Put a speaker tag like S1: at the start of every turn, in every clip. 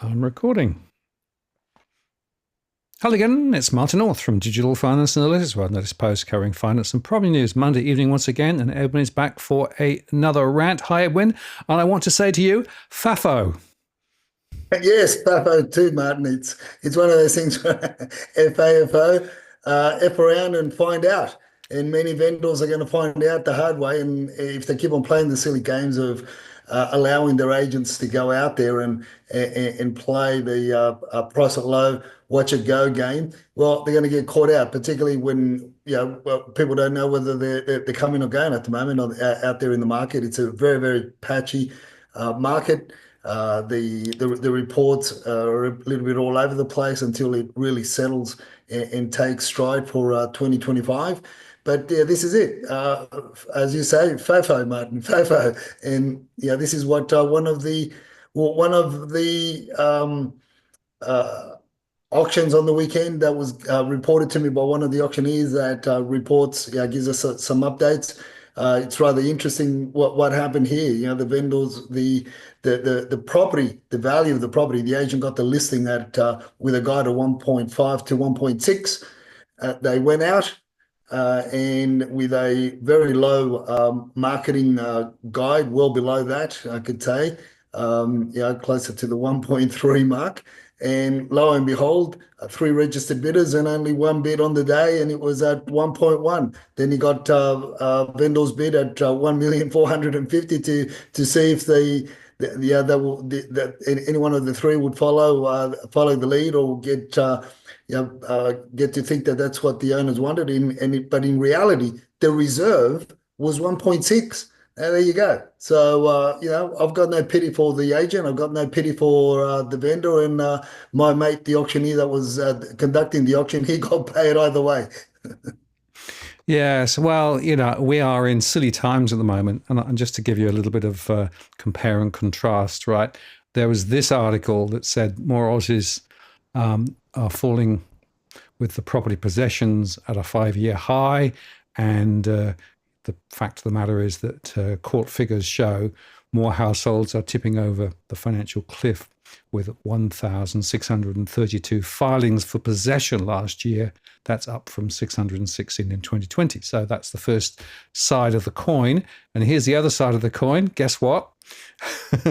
S1: I'm recording. Hello again, it's Martin North from Digital Finance Analytics, where I notice posts covering finance and property news Monday evening once again, and Edwin is back for another rant. Hi, Edwin, and I want to say to you, FAFO.
S2: Yes, FAFO too, Martin. It's one of those things where FAFO, F around and find out. And many vendors are going to find out the hard way. And if they keep on playing the silly games of allowing their agents to go out there and play the price it low, watch it go game, well, they're going to get caught out, particularly when well, people don't know whether they're coming or going at the moment out there in the market. It's a very, very patchy market. The reports are a little bit all over the place until it really settles and takes stride for 2025. But yeah, this is it. As you say, FOFO, Martin, FOFO, and yeah, this is what one of the auctions on the weekend that was reported to me by one of the auctioneers that reports, gives us some updates. It's rather interesting what happened here. The vendors, the property, the value of the property, the agent got the listing at with a guide of 1.5 to 1.6. They went out and with a very low marketing guide, well below that, I could say, closer to the 1.3 mark. And lo and behold, three registered bidders and only one bid on the day, and it was at 1.1. Then he got vendors bid at 1,450,000 to see if any one of the three would follow the lead or get to think that that's what the owners wanted. But in reality, the reserve was 1.6. There you go. So, I've got no pity for the agent. I've got no pity for the vendor. And my mate, the auctioneer that was conducting the auction, he got paid either way.
S1: Yes, well, we are in silly times at the moment. And just to give you a little bit of compare and contrast, right? There was this article that said more Aussies are falling with the property possessions at a 5-year high. And the fact of the matter is that court figures show more households are tipping over the financial cliff, with 1,632 filings for possession last year. That's up from 616 in 2020. So that's the first side of the coin. And here's the other side of the coin. Guess what?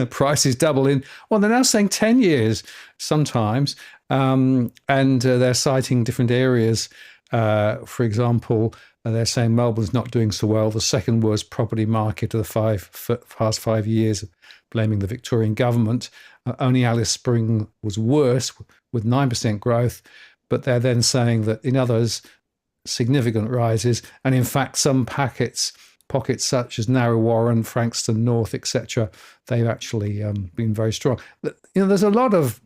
S1: Prices double in. Well, they're now saying 10 years sometimes. And they're citing different areas. For example, they're saying Melbourne's not doing so well, the second worst property market of the past 5 years, blaming the Victorian government. Only Alice Springs was worse with 9% growth, but they're then saying that in others, significant rises. And in fact, some pockets such as Narre Warren, Frankston North, etc., they've actually been very strong. There's a lot of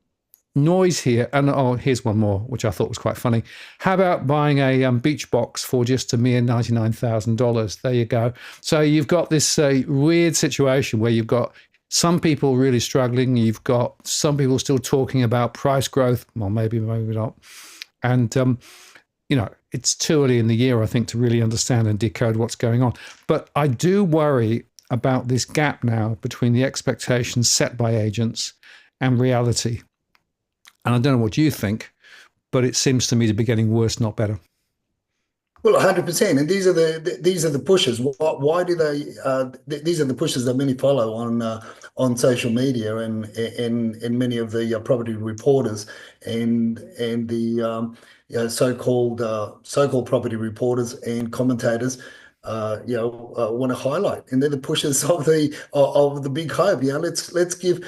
S1: noise here. And here's one more, which I thought was quite funny. How about buying a beach box for just a mere $99,000? There you go. So you've got this weird situation where you've got some people really struggling. You've got some people still talking about price growth. Well, maybe not. And, it's too early in the year, I think, to really understand and decode what's going on. But I do worry about this gap now between the expectations set by agents and reality. And I don't know what you think, but it seems to me to be getting worse, not better.
S2: Well, 100%. And these are the pushes. Why do they? These are the pushes that many follow on social media and many of the property reporters and the so-called property reporters and commentators. Want to highlight, and they're the pushers of the big hope. Let's give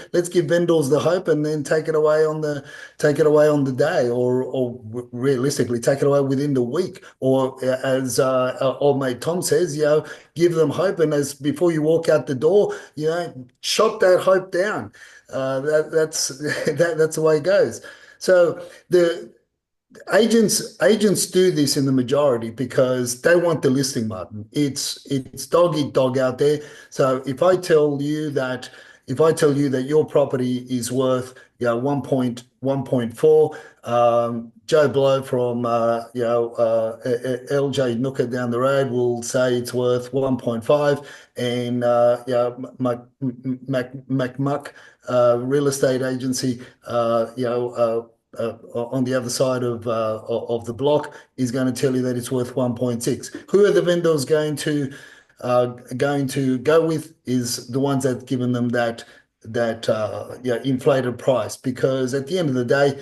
S2: vendors the hope, and then take it away on the day, or realistically take it away within the week, or as old mate Tom says, give them hope, and as before you walk out the door, shot that hope down. That's that's the way it goes. So the agents do this in the majority because they want the listing, Martin. It's dog eat dog out there. So if I tell you that your property is worth 1.4, Joe Blow from LJ Nooker down the road will say it's worth 1.5, and Mac Muck real estate agency, on the other side of the block is going to tell you that it's worth 1.6. Who are the vendors going to go with? Is the ones that given them that inflated price, because at the end of the day,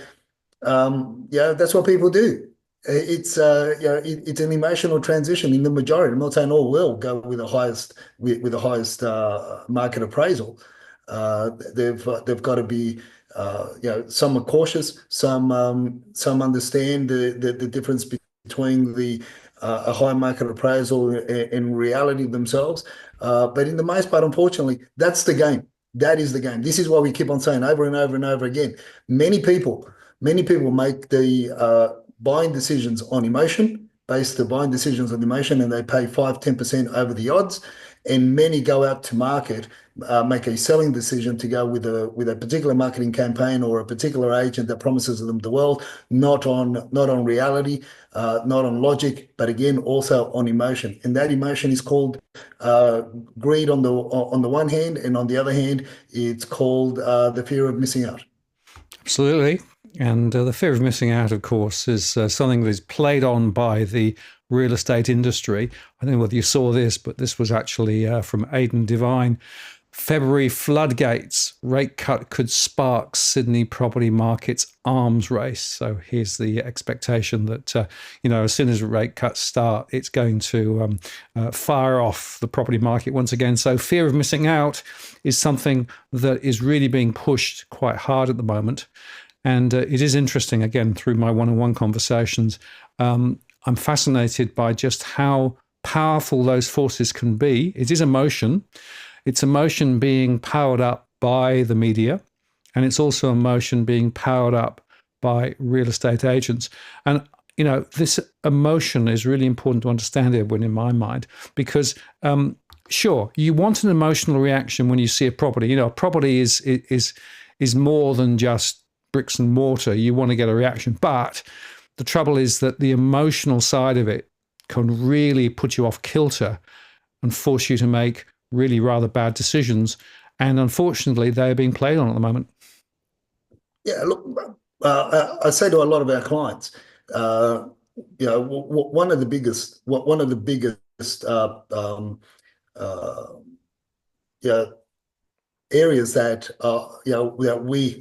S2: that's what people do. It's an emotional transition in the majority. I'm not saying all will go with the highest market appraisal. They've got to be, some are cautious, some understand the difference between a high market appraisal and reality themselves. But in the most part, unfortunately, that's the game. That is the game. This is why we keep on saying over and over and over again. Many people Many people make the buying decisions on emotion, base the buying decisions on emotion, and they pay 5-10% over the odds. And many go out to market, make a selling decision to go with a particular marketing campaign or a particular agent that promises them the world, not on reality, not on logic, but again also on emotion. And that emotion is called greed on the one hand, and on the other hand, it's called the fear of missing out.
S1: Absolutely. And the fear of missing out, of course, is something that is played on by the real estate industry. I don't know whether you saw this, but this was actually from Aidan Devine. February floodgates, rate cut could spark Sydney property market's arms race. So here's the expectation that, as soon as rate cuts start, it's going to fire off the property market once again. So fear of missing out is something that is really being pushed quite hard at the moment. And it is interesting, again, through my one-on-one conversations, I'm fascinated by just how powerful those forces can be. It is emotion. It's emotion being powered up by the media, and it's also emotion being powered up by real estate agents. And, this emotion is really important to understand, Edwin, in my mind, because sure, you want an emotional reaction when you see a property. A property is more than just bricks and mortar. You want to get a reaction, but the trouble is that the emotional side of it can really put you off kilter and force you to make really rather bad decisions. And unfortunately, they're being played on at the moment.
S2: Yeah, look, I say to a lot of our clients, one of the biggest yeah, areas that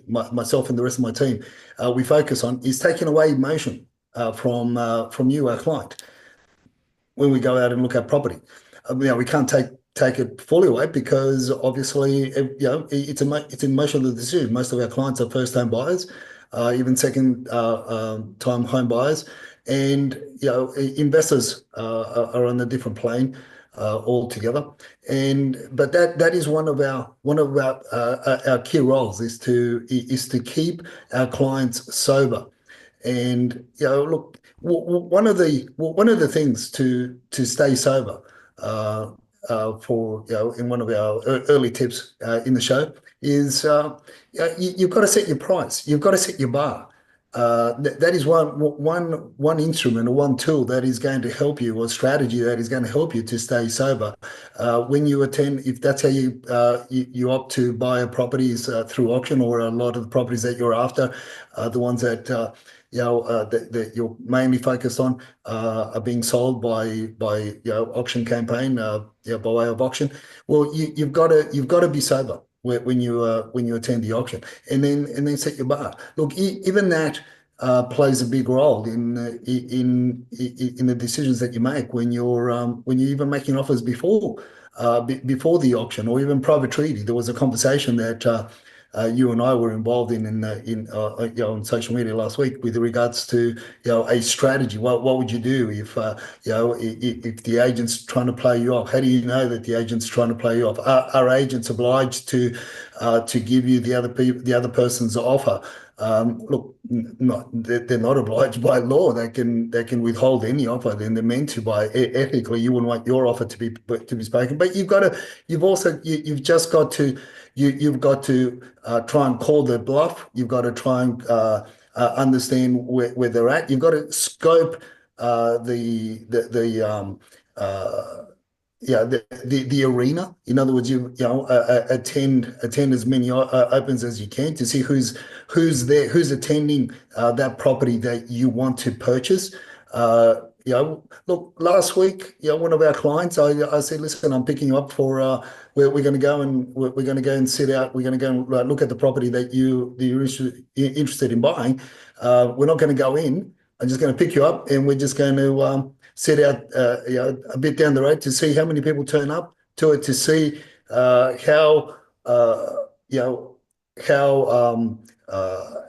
S2: myself and the rest of my team, we focus on is taking away emotion from you, our client, when we go out and look at property. We can't take it fully away because obviously, it's an emotional decision. Most of our clients are first home buyers, even second time home buyers, and investors are on a different plane altogether. But that is one of our key roles is to keep our clients sober. And look, one of the things to stay sober, for in one of our early tips in the show is you've got to set your price. You've got to set your bar. That is one instrument or one tool that is going to help you, or strategy that is going to help you to stay sober. When you attend, if that's how you opt to buy a properties through auction, or a lot of the properties that you're after, the ones that that you're mainly focused on are being sold by auction campaign, by way of auction. Well, you've got to be sober when you attend the auction, and then set your bar. Look, even that plays a big role in the decisions that you make when you're even making offers before the auction, or even private treaty. There was a conversation that you and I were involved in on social media last week with regards to a strategy. What would you do if if the agent's trying to play you off? How do you know that the agent's trying to play you off? Are agents obliged to give you the other person's offer? Look, they're not obliged by law. They can withhold any offer. Then they're meant to. By ethically, you wouldn't want your offer to be spoken. But you've just got to. You've got to try and call their bluff. You've got to try and understand where they're at. You've got to scope the yeah, the arena. In other words, attend as many opens as you can to see who's there, who's attending that property that you want to purchase. Look, last week, one of our clients, I said, listen, I'm picking you up for we're going to go and we're going to go and sit out. We're going to go and look at the property that you're interested in buying. We're not going to go in. I'm just going to pick you up, and we're just going to set out a bit down the road to see how many people turn up to it, to see how you know how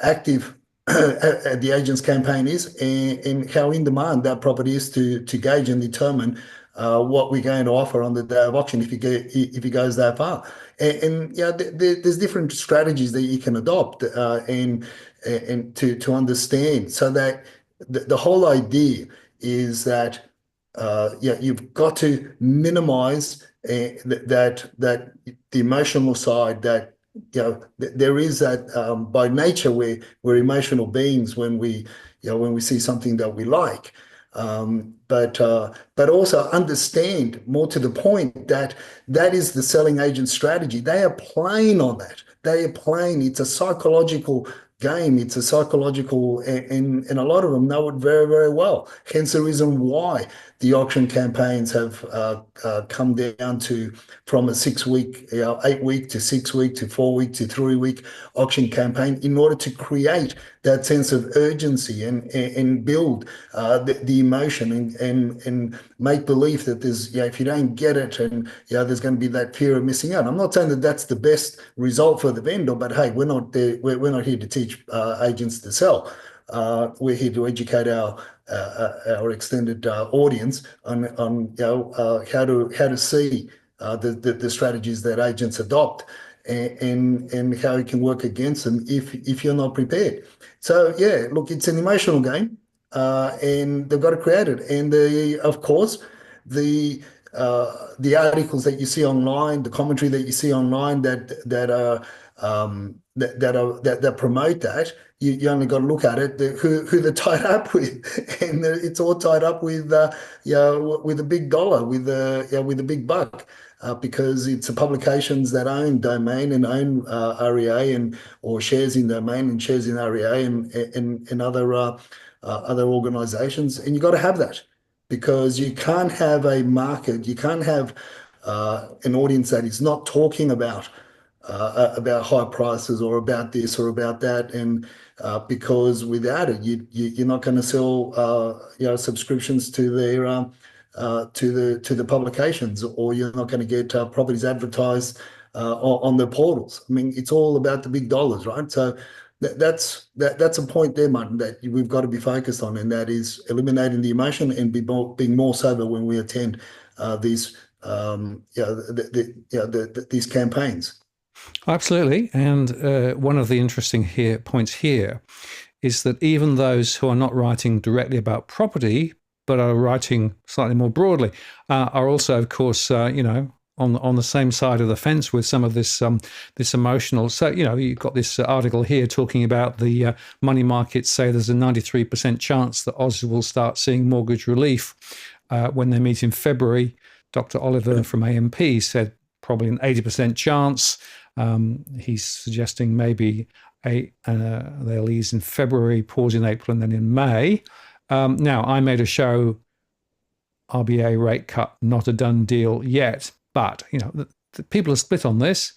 S2: active the agent's campaign is, and how in demand that property is to gauge and determine what we're going to offer on the day of auction if it goes that far. There's different strategies that you can adopt and to understand, so that the whole idea is that you've got to minimize that the emotional side, that there is that by nature we're emotional beings when we see something that we like, but also understand, more to the point, that that is the selling agent strategy. They are playing on that. They are playing. It's a psychological game. It's a psychological, and a lot of them know it very, very well. Hence the reason why the auction campaigns have come down to, from a 6 week, 8 week to 6 week to 4 week to 3 week auction campaign, in order to create that sense of urgency and build the emotion, and make believe that there's, if you don't get it, and there's going to be that fear of missing out. I'm not saying that that's the best result for the vendor, but hey, we're not there. We're not here to teach agents to sell. We're here to educate our extended audience on how to see the strategies that agents adopt, and how it can work against them if you're not prepared. So yeah, look, it's an emotional game, and they've got to create it. And of course, the the articles that you see online, the commentary that you see online that promote that, you only got to look at it, who they're tied up with, and it's all tied up with with a big dollar, with a big buck. Because it's the publications that own domain and own REA, and or shares in domain and shares in REA, and other organizations. And you got to have that, because you can't have a market, you can't have an audience that is not talking about high prices, or about this or about that, and because without it, you're not going to sell subscriptions to their to the publications, or you're not going to get properties advertised on the portals. I mean, it's all about the big dollars, right? So that's a point there, Martin, that we've got to be focused on, and that is eliminating the emotion and being more sober when we attend these these campaigns.
S1: Absolutely. And one of the interesting points here is that even those who are not writing directly about property, but are writing slightly more broadly, are also, of course, on the same side of the fence with some of this this emotional. So, you've got this article here talking about the money markets say there's a 93% chance that Oz will start seeing mortgage relief when they meet in February. Dr. Oliver from AMP said probably an 80% chance. He's suggesting maybe they'll ease in February, pause in April, and then in May. Now, I made a show, RBA rate cut, not a done deal yet, but the people are split on this.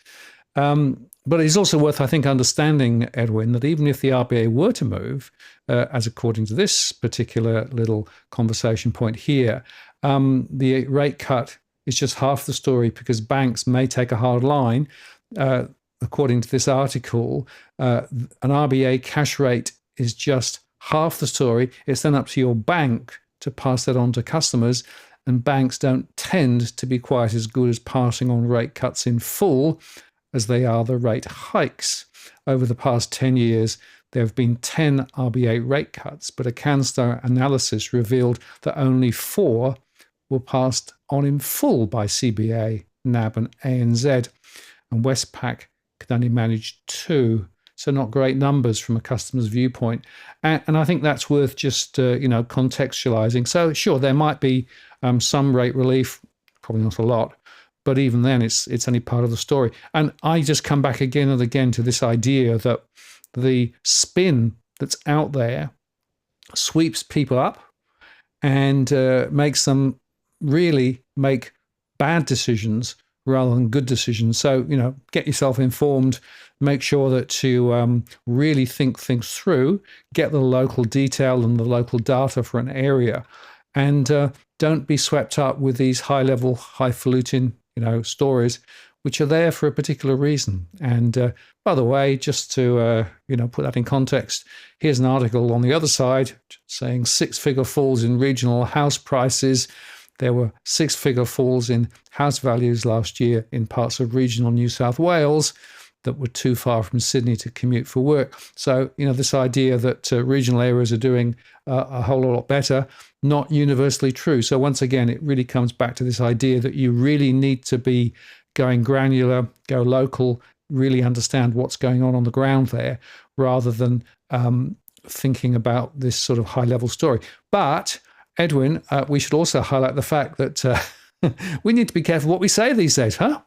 S1: But it's also worth, I think, understanding, Edwin, that even if the RBA were to move, as according to this particular little conversation point here, the rate cut is just half the story, because banks may take a hard line. According to this article, an RBA cash rate is just half the story. It's then up to your bank to pass that on to customers, and banks don't tend to be quite as good as passing on rate cuts in full as they are the rate hikes. Over the past 10 years, there have been 10 RBA rate cuts, but a CanStar analysis revealed that only 4 were passed on in full by CBA, NAB, and ANZ, and Westpac could only manage 2. So not great numbers from a customer's viewpoint. And I think that's worth just contextualizing. So sure, there might be some rate relief, probably not a lot. But even then, it's only part of the story. And I just come back again and again to this idea that the spin that's out there sweeps people up and makes them really make bad decisions rather than good decisions. So, get yourself informed, make sure that you really think things through, get the local detail and the local data for an area, and don't be swept up with these high level, highfalutin, stories, which are there for a particular reason. And by the way, just to put that in context, here's an article on the other side saying six-figure falls in regional house prices. There were six-figure falls in house values last year in parts of regional New South Wales that were too far from Sydney to commute for work. So, this idea that regional areas are doing a whole lot better, not universally true. So once again, it really comes back to this idea that you really need to be going granular, go local, really understand what's going on the ground there, rather than thinking about this sort of high-level story. But, Edwin, we should also highlight the fact that we need to be careful what we say these days, huh?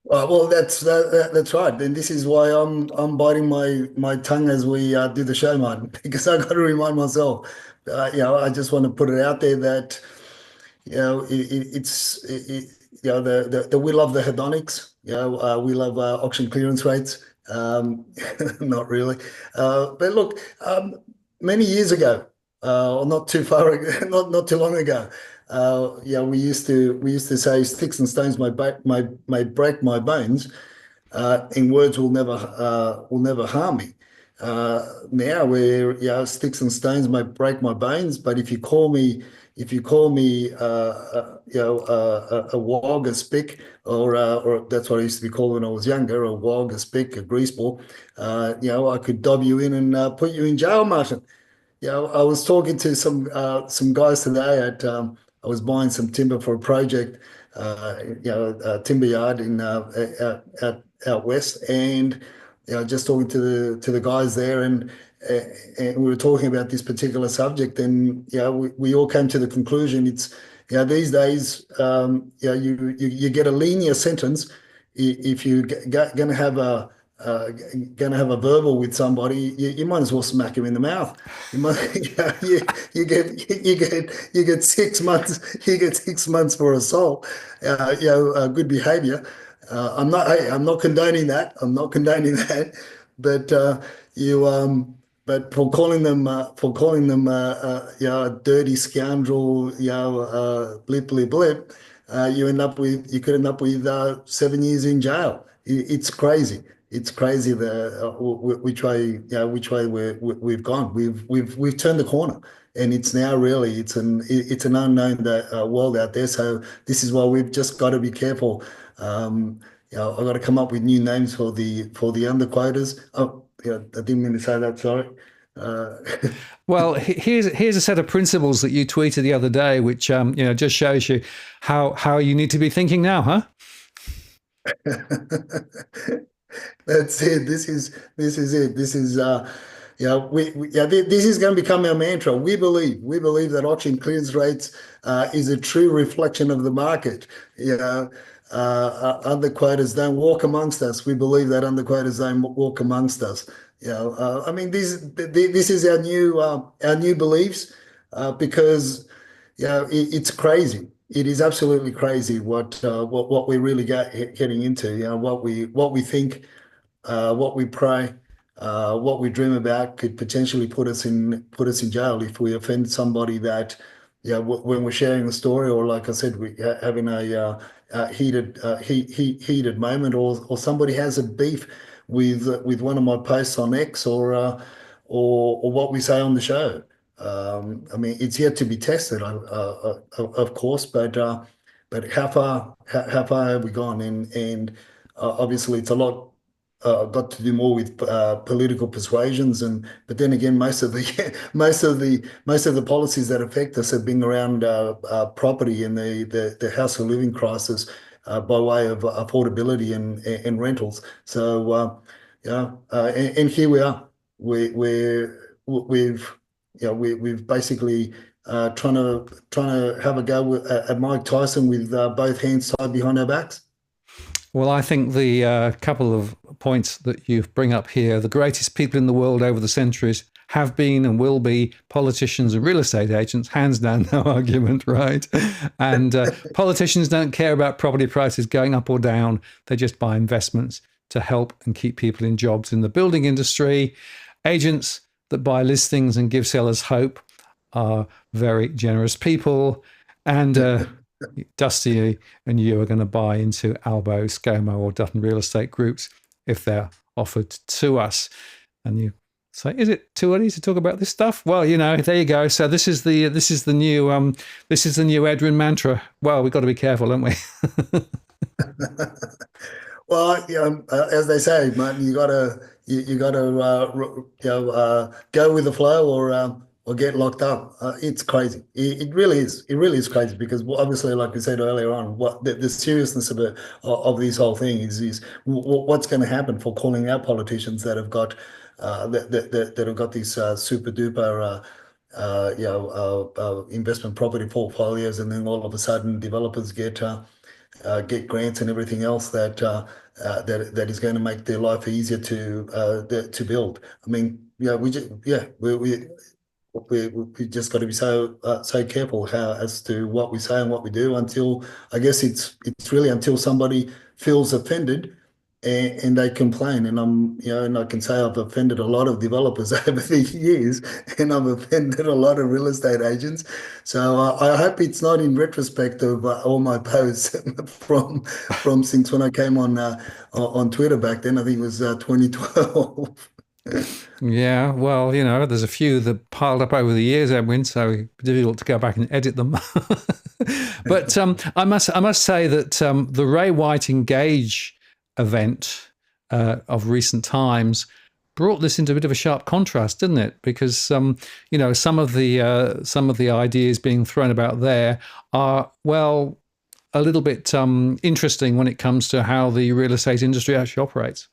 S2: Well, that's right, and this is why I'm biting my tongue as we do the show, Martin, because I've got to remind myself. I just want to put it out there that we love the hedonics. We love auction clearance rates. Not really, but look, many years ago, or not too far, not too long ago. We used to say sticks and stones may break my bones, and words will never harm me. Now sticks and stones may break my bones, but if you call me a wog, a spick, or that's what I used to be called when I was younger, a wog, a spick, a greaseball, I could dob you in and put you in jail, Martin. I was talking to some guys today I was buying some timber for a project, a timber yard in out west, and just talking to the guys there, and we were talking about this particular subject, and we all came to the conclusion it's these days you get a linear sentence if you're gonna have a verbal with somebody, you might as well smack him in the mouth. You might, you get 6 months. You get 6 months for assault. Good behaviour. I'm not condoning that. I'm not condoning that. But but for calling them a dirty scoundrel, blip blip blip, you could end up with 7 years in jail. It's crazy. It's crazy which way we've gone. We've turned the corner, and it's now really it's an unknown world out there. So this is why we've just got to be careful. I've got to come up with new names for the underquoters. Oh, I didn't mean to say that. Sorry. Uh,
S1: Well, here's a set of principles that you tweeted the other day, which just shows you how you need to be thinking now, huh?
S2: That's it. This is it. This is this is going to become our mantra. We believe that auction clearance rates is a true reflection of the market. Underquoters don't walk amongst us. We believe that underquoters don't walk amongst us. I mean, this is our new beliefs, because it's crazy. It is absolutely crazy what we're really getting into. What we think, what we pray, what we dream about could potentially put us in jail if we offend somebody that, when we're sharing a story, or like I said, we having a heated moment, or somebody has a beef with one of my posts on X, or what we say on the show. I mean, it's yet to be tested, of course, but how far have we gone? And obviously, it's a lot got to do more with political persuasions, but then again, most of the most of the policies that affect us have been around property and the house of living crisis, by way of affordability and rentals. So and here we are. We've basically trying to have a go at Mike Tyson with both hands tied behind our backs?
S1: Well, I think the couple of points that you bring up here, the greatest people in the world over the centuries have been and will be politicians and real estate agents, hands down, no argument, right? And politicians don't care about property prices going up or down. They just buy investments to help and keep people in jobs in the building industry. Agents that buy listings and give sellers hope are very generous people. And Dusty and you are going to buy into Albo, ScoMo, or Dutton real estate groups if they're offered to us. And you say, is it too early to talk about this stuff? Well, there you go. So this is the new Edwin mantra. Well, we've got to be careful, haven't we?
S2: Well, as they say, Martin, you gotta go with the flow or get locked up. It's crazy. It really is. It really is crazy because obviously, like we said earlier on, what the seriousness of this whole thing is what's going to happen for calling out politicians that have got that have got these super duper. Investment property portfolios, and then all of a sudden, developers get grants and everything else that is going to make their life easier to build. I mean, we just got to be so careful as to what we say and what we do until I guess it's really until somebody feels offended and they complain. And and I can say I've offended a lot of developers over the years, and I've offended a lot of real estate agents. So I hope it's not in retrospect of all my posts from since when I came on Twitter back then. I think it was 2012.
S1: Yeah, well, there's a few that piled up over the years, Edwin, so it's difficult to go back and edit them. But I must say that the Ray White Engage event of recent times brought this into a bit of a sharp contrast, didn't it? Because some of the ideas being thrown about there are, well, a little bit interesting when it comes to how the real estate industry actually operates.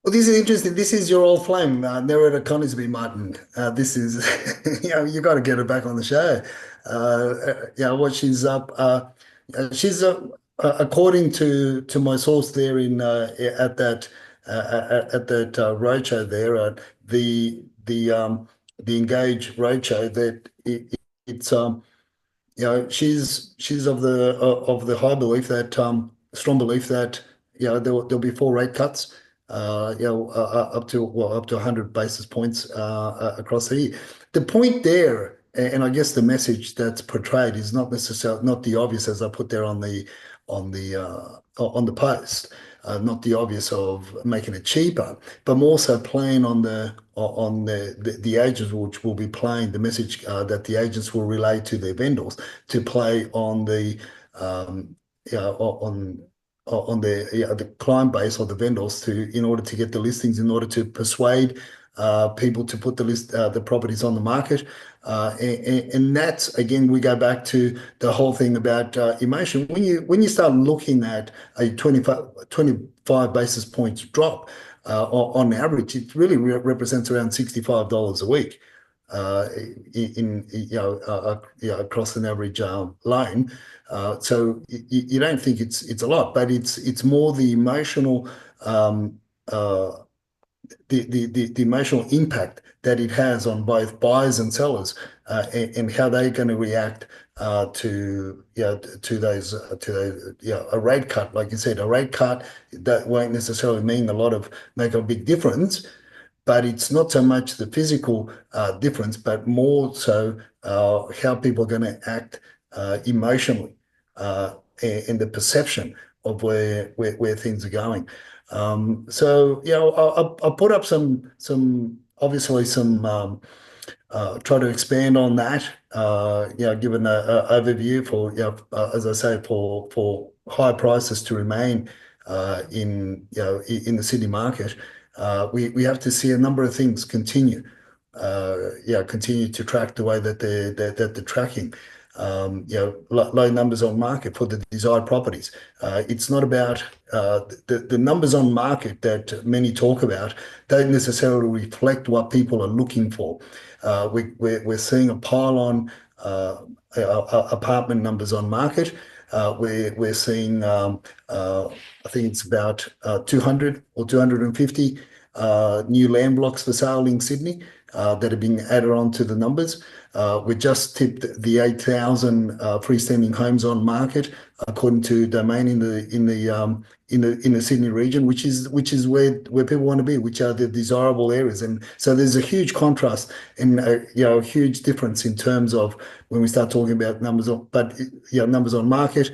S2: Well, this is interesting. This is your old flame, Nerida Conisbee, Martin. This is, you got to get her back on the show. What she's up. She's according to my source there in at that roadshow there, the Engage roadshow that it's she's of the high belief that strong belief that there'll be four rate cuts, up to 100 basis points across the year. The point there, and I guess the message that's portrayed is not necessarily not the obvious as I put there on the post, not the obvious of making it cheaper, but more so playing on the agents, which will be playing the message that the agents will relay to their vendors to play on the on the client base or the vendors in order to get the listings, in order to persuade people to put the properties on the market. And that's, again, we go back to the whole thing about emotion. When you start looking at a 25 basis points drop on average, it really represents around $65 a week across an average loan. So you don't think it's a lot, but it's more the emotional the emotional impact that it has on both buyers and sellers, and how they're going to react to a rate cut. Like you said, a rate cut that won't necessarily make a big difference, but it's not so much the physical difference, but more so how people are going to act emotionally, and the perception of where things are going. So I'll put up some obviously some try to expand on that. Given an overview for as I say, for high prices to remain in the city market, we have to see a number of things continue to track the way that they're tracking. low numbers on market for the desired properties. It's not about the numbers on market that many talk about don't necessarily reflect what people are looking for. We're seeing a pile on apartment numbers on market. We're seeing, I think it's about 200 or 250 new land blocks for sale in Sydney that are being added on to the numbers. We just tipped the 8,000 freestanding homes on market, according to Domain in the Sydney region, which is where people want to be, which are the desirable areas. And so there's a huge contrast and a huge difference in terms of when we start talking about numbers on, but numbers on market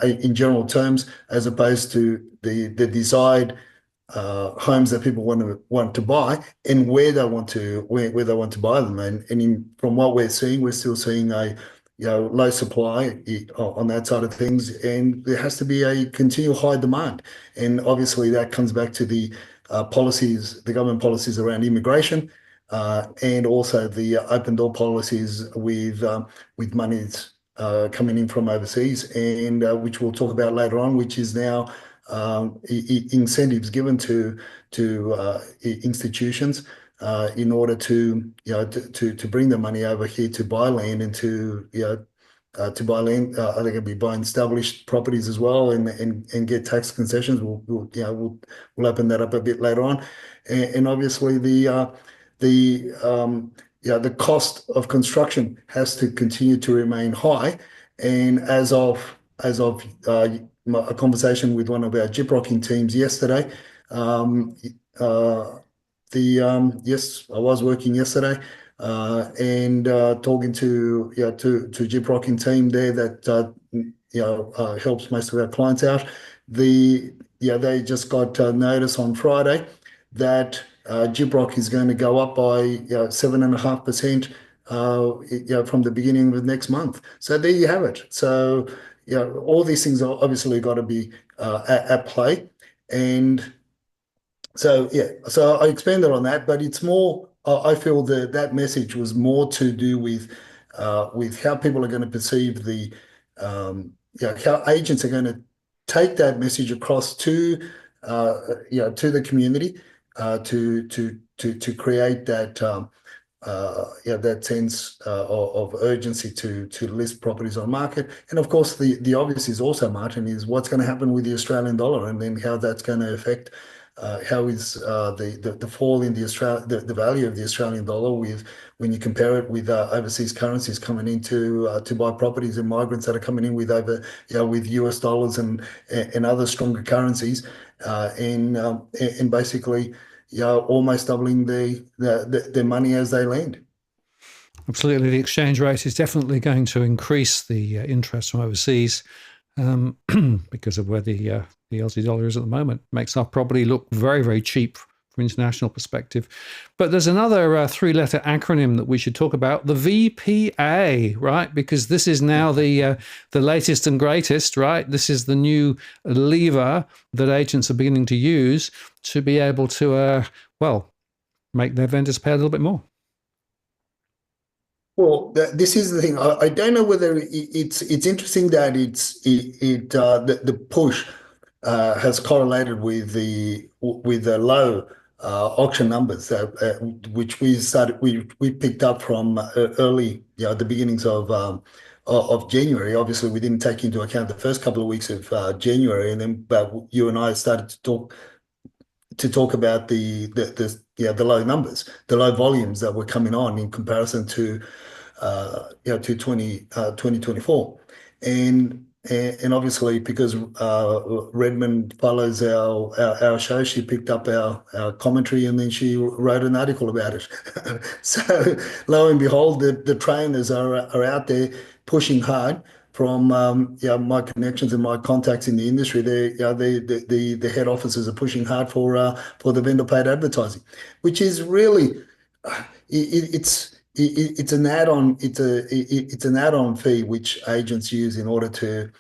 S2: in general terms, as opposed to the desired homes that people want to buy and where they want to buy them. And from what we're seeing, we're still seeing a low supply on that side of things, and there has to be a continual high demand. And obviously that comes back to the policies, the government policies around immigration, and also the open door policies with monies coming in from overseas, and which we'll talk about later on, which is now incentives given to institutions in order to bring the money over here to buy land and to buy land. Are they going to be buying established properties as well and get tax concessions? We'll open that up a bit later on, and obviously the cost of construction has to continue to remain high. And as of a conversation with one of our gyprocking teams yesterday. Yes, I was working yesterday and talking to gyprocking team there that helps most of our clients out. They just got notice on Friday that gyprock is going to go up by 7.5%. From the beginning of next month. So there you have it. So all these things are obviously got to be at play, and so I expanded on that, but it's more. I feel that message was more to do with how people are going to perceive how agents are going to take that message across to the community to create that. That sense of urgency to list properties on market. And of course, the obvious is also, Martin, is what's going to happen with the Australian dollar, and then how that's going to affect how is the fall in the value of the Australian dollar when you compare it with overseas currencies coming in to buy properties, and migrants that are coming in with with US dollars and other stronger currencies, and basically almost doubling their money as they land.
S1: Absolutely. The exchange rate is definitely going to increase the interest from overseas because of where the Aussie dollar is at the moment. Makes our property look very, very cheap from an international perspective. But there's another three-letter acronym that we should talk about, the VPA, right? Because this is now the latest and greatest, right? This is the new lever that agents are beginning to use to be able to, make their vendors pay a little bit more.
S2: Well, this is the thing. I don't know whether it's interesting that the push has correlated with the low auction numbers, which we picked up from early, the beginnings of January. Obviously, we didn't take into account the first couple of weeks of January, and then but you and I started to talk about the low numbers, the low volumes that were coming on in comparison to 2024, and obviously because Redmond follows our show, she picked up our commentary and then she wrote an article about it. So lo and behold, the trainers are out there pushing hard. From my connections and my contacts in the industry, the head offices are pushing hard for the vendor paid advertising, which is really it's an add-on. It's an add-on fee which agents use in order to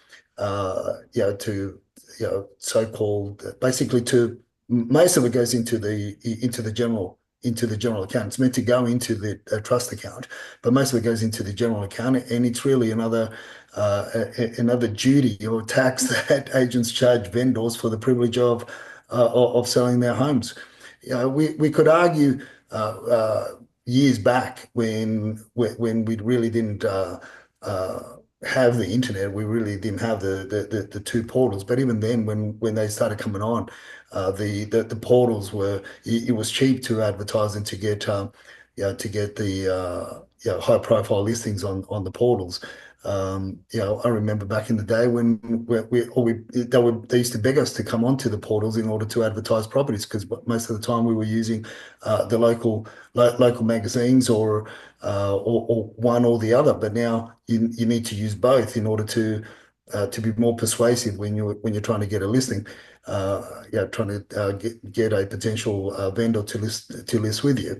S2: so-called, basically, to most of it goes into the into the general account. It's meant to go into the trust account, but most of it goes into the general account, and it's really another duty or tax that agents charge vendors for the privilege of selling their homes. We could argue years back when we really didn't have the internet, we really didn't have the two portals. But even then, when they started coming on, the portals it was cheap to advertise and to get the high profile listings on the portals. I remember back in the day when they used to beg us to come onto the portals in order to advertise properties, because most of the time we were using the local magazines or one or the other. But now you need to use both in order to be more persuasive when you're trying to get a listing. Trying to get a potential vendor to list with you.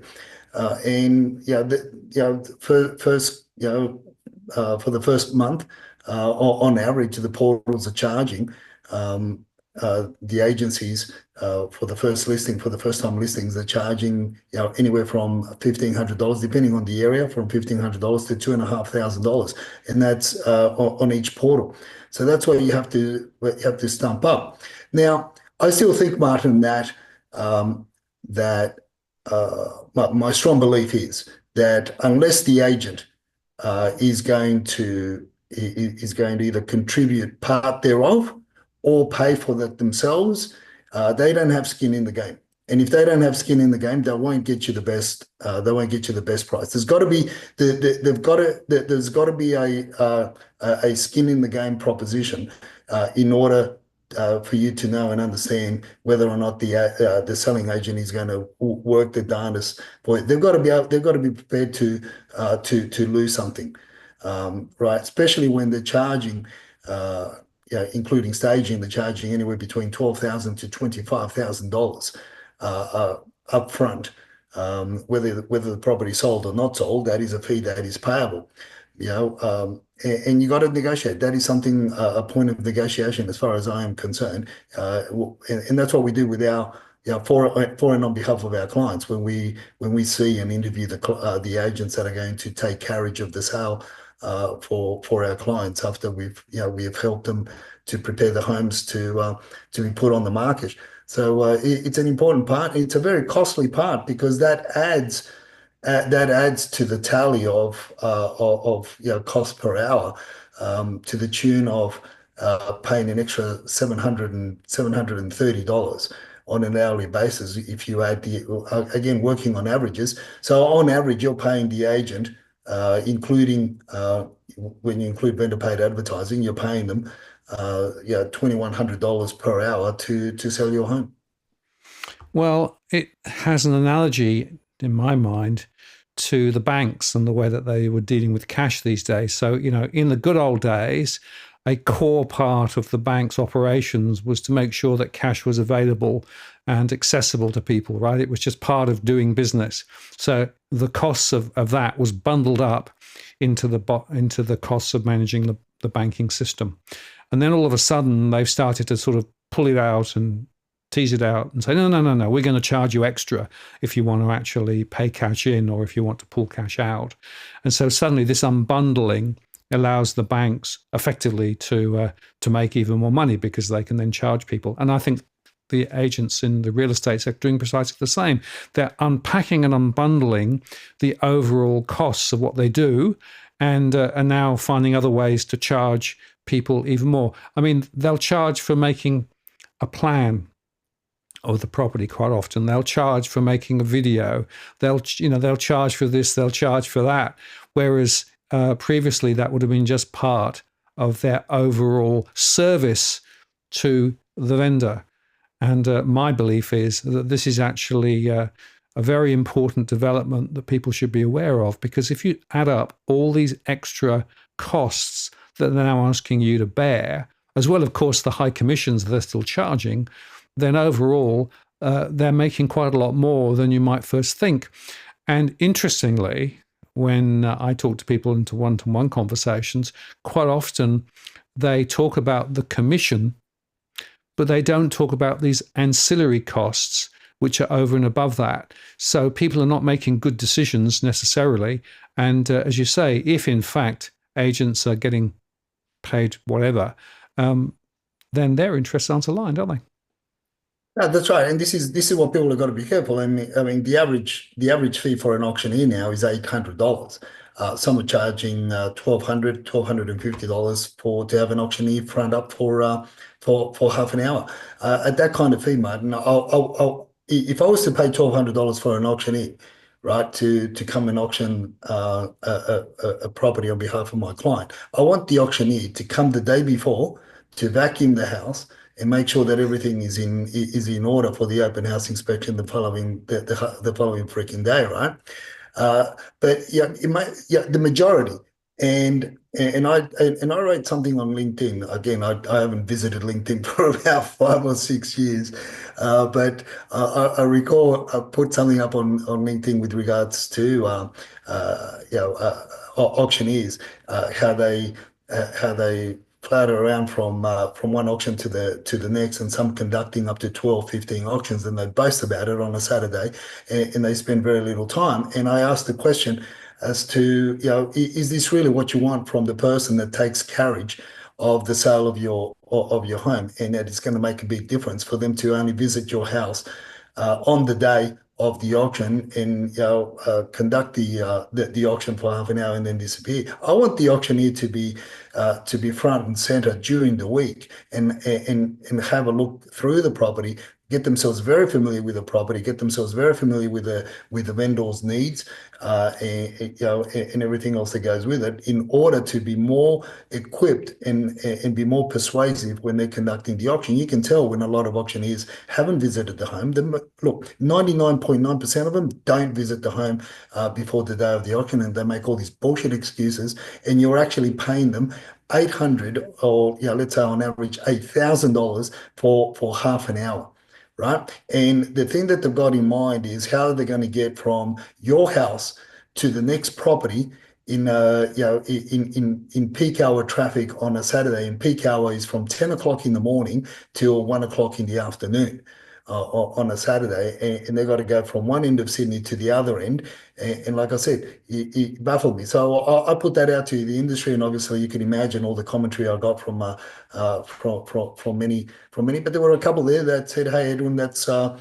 S2: For the first month, on average, the portals are charging the agencies for the first listing, for the first time listings, they're charging anywhere from $1,500, depending on the area, from $1,500 to $2,500, and that's on each portal. So that's where you have to stump up. Now, I still think, Martin, that my strong belief is that unless the agent is going to either contribute part thereof or pay for that themselves, they don't have skin in the game. And if they don't have skin in the game, they won't get you the best. They won't get you the best price. There's got to be there's got to be a skin in the game proposition in order for you to know and understand whether or not the selling agent is going to work the darndest for it. They've got to be prepared to lose something, right? Especially when they're charging. Including staging, they're charging anywhere between $12,000 to $25,000 up front. Whether the property sold or not sold, that is a fee that is payable. And you got to negotiate. That is something, a point of negotiation, as far as I am concerned. And that's what we do with for and on behalf of our clients when we see and interview the agents that are going to take carriage of the sale. For our clients after we have helped them to prepare the homes to be put on the market. So it's an important part. It's a very costly part because that adds to the tally of cost per hour, to the tune of paying an extra $730 on an hourly basis if you add again, working on averages. So on average, you're paying the agent, including when you include vendor paid advertising, you're paying them $2,100 per hour to sell your home.
S1: Well, it has an analogy in my mind to the banks and the way that they were dealing with cash these days. So, in the good old days, a core part of the bank's operations was to make sure that cash was available and accessible to people, right? It was just part of doing business. So the costs of that was bundled up into the costs of managing the banking system. And then all of a sudden, they've started to sort of pull it out and tease it out and say, no, we're going to charge you extra if you want to actually pay cash in or if you want to pull cash out. And so suddenly this unbundling allows the banks effectively to make even more money because they can then charge people. And I think the agents in the real estate sector are doing precisely the same. They're unpacking and unbundling the overall costs of what they do and are now finding other ways to charge people even more. I mean, they'll charge for making a plan of the property quite often. They'll charge for making a video. They'll charge for this, they'll charge for that. Whereas previously that would have been just part of their overall service to the vendor. And my belief is that this is actually a very important development that people should be aware of, because if you add up all these extra costs that they're now asking you to bear, as well, of course, the high commissions they're still charging, then overall they're making quite a lot more than you might first think. And interestingly, when I talk to people into one-to-one conversations, quite often they talk about the commission, but they don't talk about these ancillary costs which are over and above that. So people are not making good decisions necessarily. And as you say, if in fact agents are getting paid whatever, then their interests aren't aligned, are they?
S2: No, that's right, and this is what people have got to be careful. I mean, the average fee for an auctioneer now is $800. Some are charging $1,250 for to have an auctioneer front up for half an hour. At that kind of fee, Martin, if I was to pay $1,200 for an auctioneer, right, to come and auction a property on behalf of my client, I want the auctioneer to come the day before to vacuum the house and make sure that everything is in order for the open house inspection the following freaking day, right? But yeah, the majority, and I wrote something on LinkedIn. Again, I haven't visited LinkedIn for about 5 or 6 years, but I recall I put something up on LinkedIn with regards to auctioneers, how they flatter around from one auction to the next, and some conducting up to 12, 15 auctions, and they boast about it on a Saturday, and they spend very little time. And I asked the question as to, is this really what you want from the person that takes carriage of the sale of your home, and that it's going to make a big difference for them to only visit your house on the day of the auction, and conduct the auction for half an hour and then disappear. I want the auctioneer to be front and center during the week, and have a look through the property, get themselves very familiar with the property, get themselves very familiar with the vendor's needs, and everything else that goes with it, in order to be more equipped and be more persuasive when they're conducting the auction. You can tell when a lot of auctioneers haven't visited the home. Look, 99.9% of them don't visit the home before the day of the auction, and they make all these bullshit excuses, and you're actually paying them 800, or let's say on average $8,000 for half an hour, right? And the thing that they've got in mind is how they're going to get from your house to the next property in peak hour traffic on a Saturday. And peak hour is from 10 o'clock in the morning till 1 o'clock in the afternoon on a Saturday, and they've got to go from one end of Sydney to the other end. And like I said, it baffled me. So I put that out to the industry, and obviously you can imagine all the commentary I got from many. But there were a couple there that said, "Hey, Edwin, that's what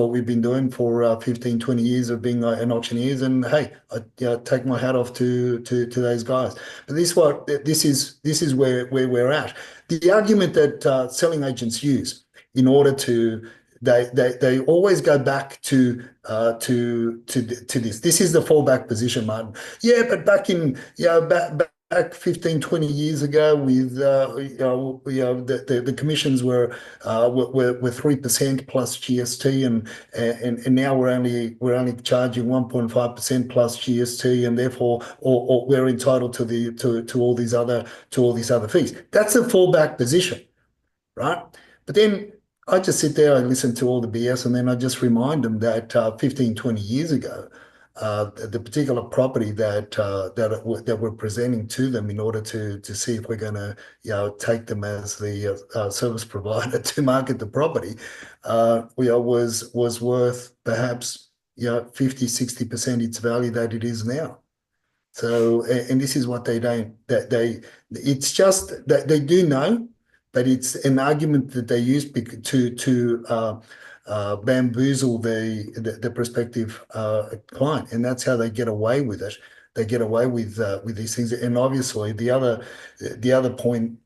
S2: we've been doing for 15, 20 years of being an auctioneers, and hey, I take my hat off to those guys." But this is where we're at. The argument that selling agents use in order to they always go back to this. This is the fallback position, Martin. Yeah, but back 15, 20 years ago, with the commissions were 3% plus GST, and now we're only charging 1.5% plus GST, and therefore or we're entitled to all these other fees. That's a fallback position, right? But then I just sit there and listen to all the BS, and then I just remind them that 15, 20 years ago, the particular property that we're presenting to them in order to see if we're going to take them as the service provider to market the property, was worth perhaps 50, 60% its value that it is now. So, and this is what they don't, that it's just that they do know, but it's an argument that they use to bamboozle the prospective client, and that's how they get away with it. They get away with these things, and obviously the other point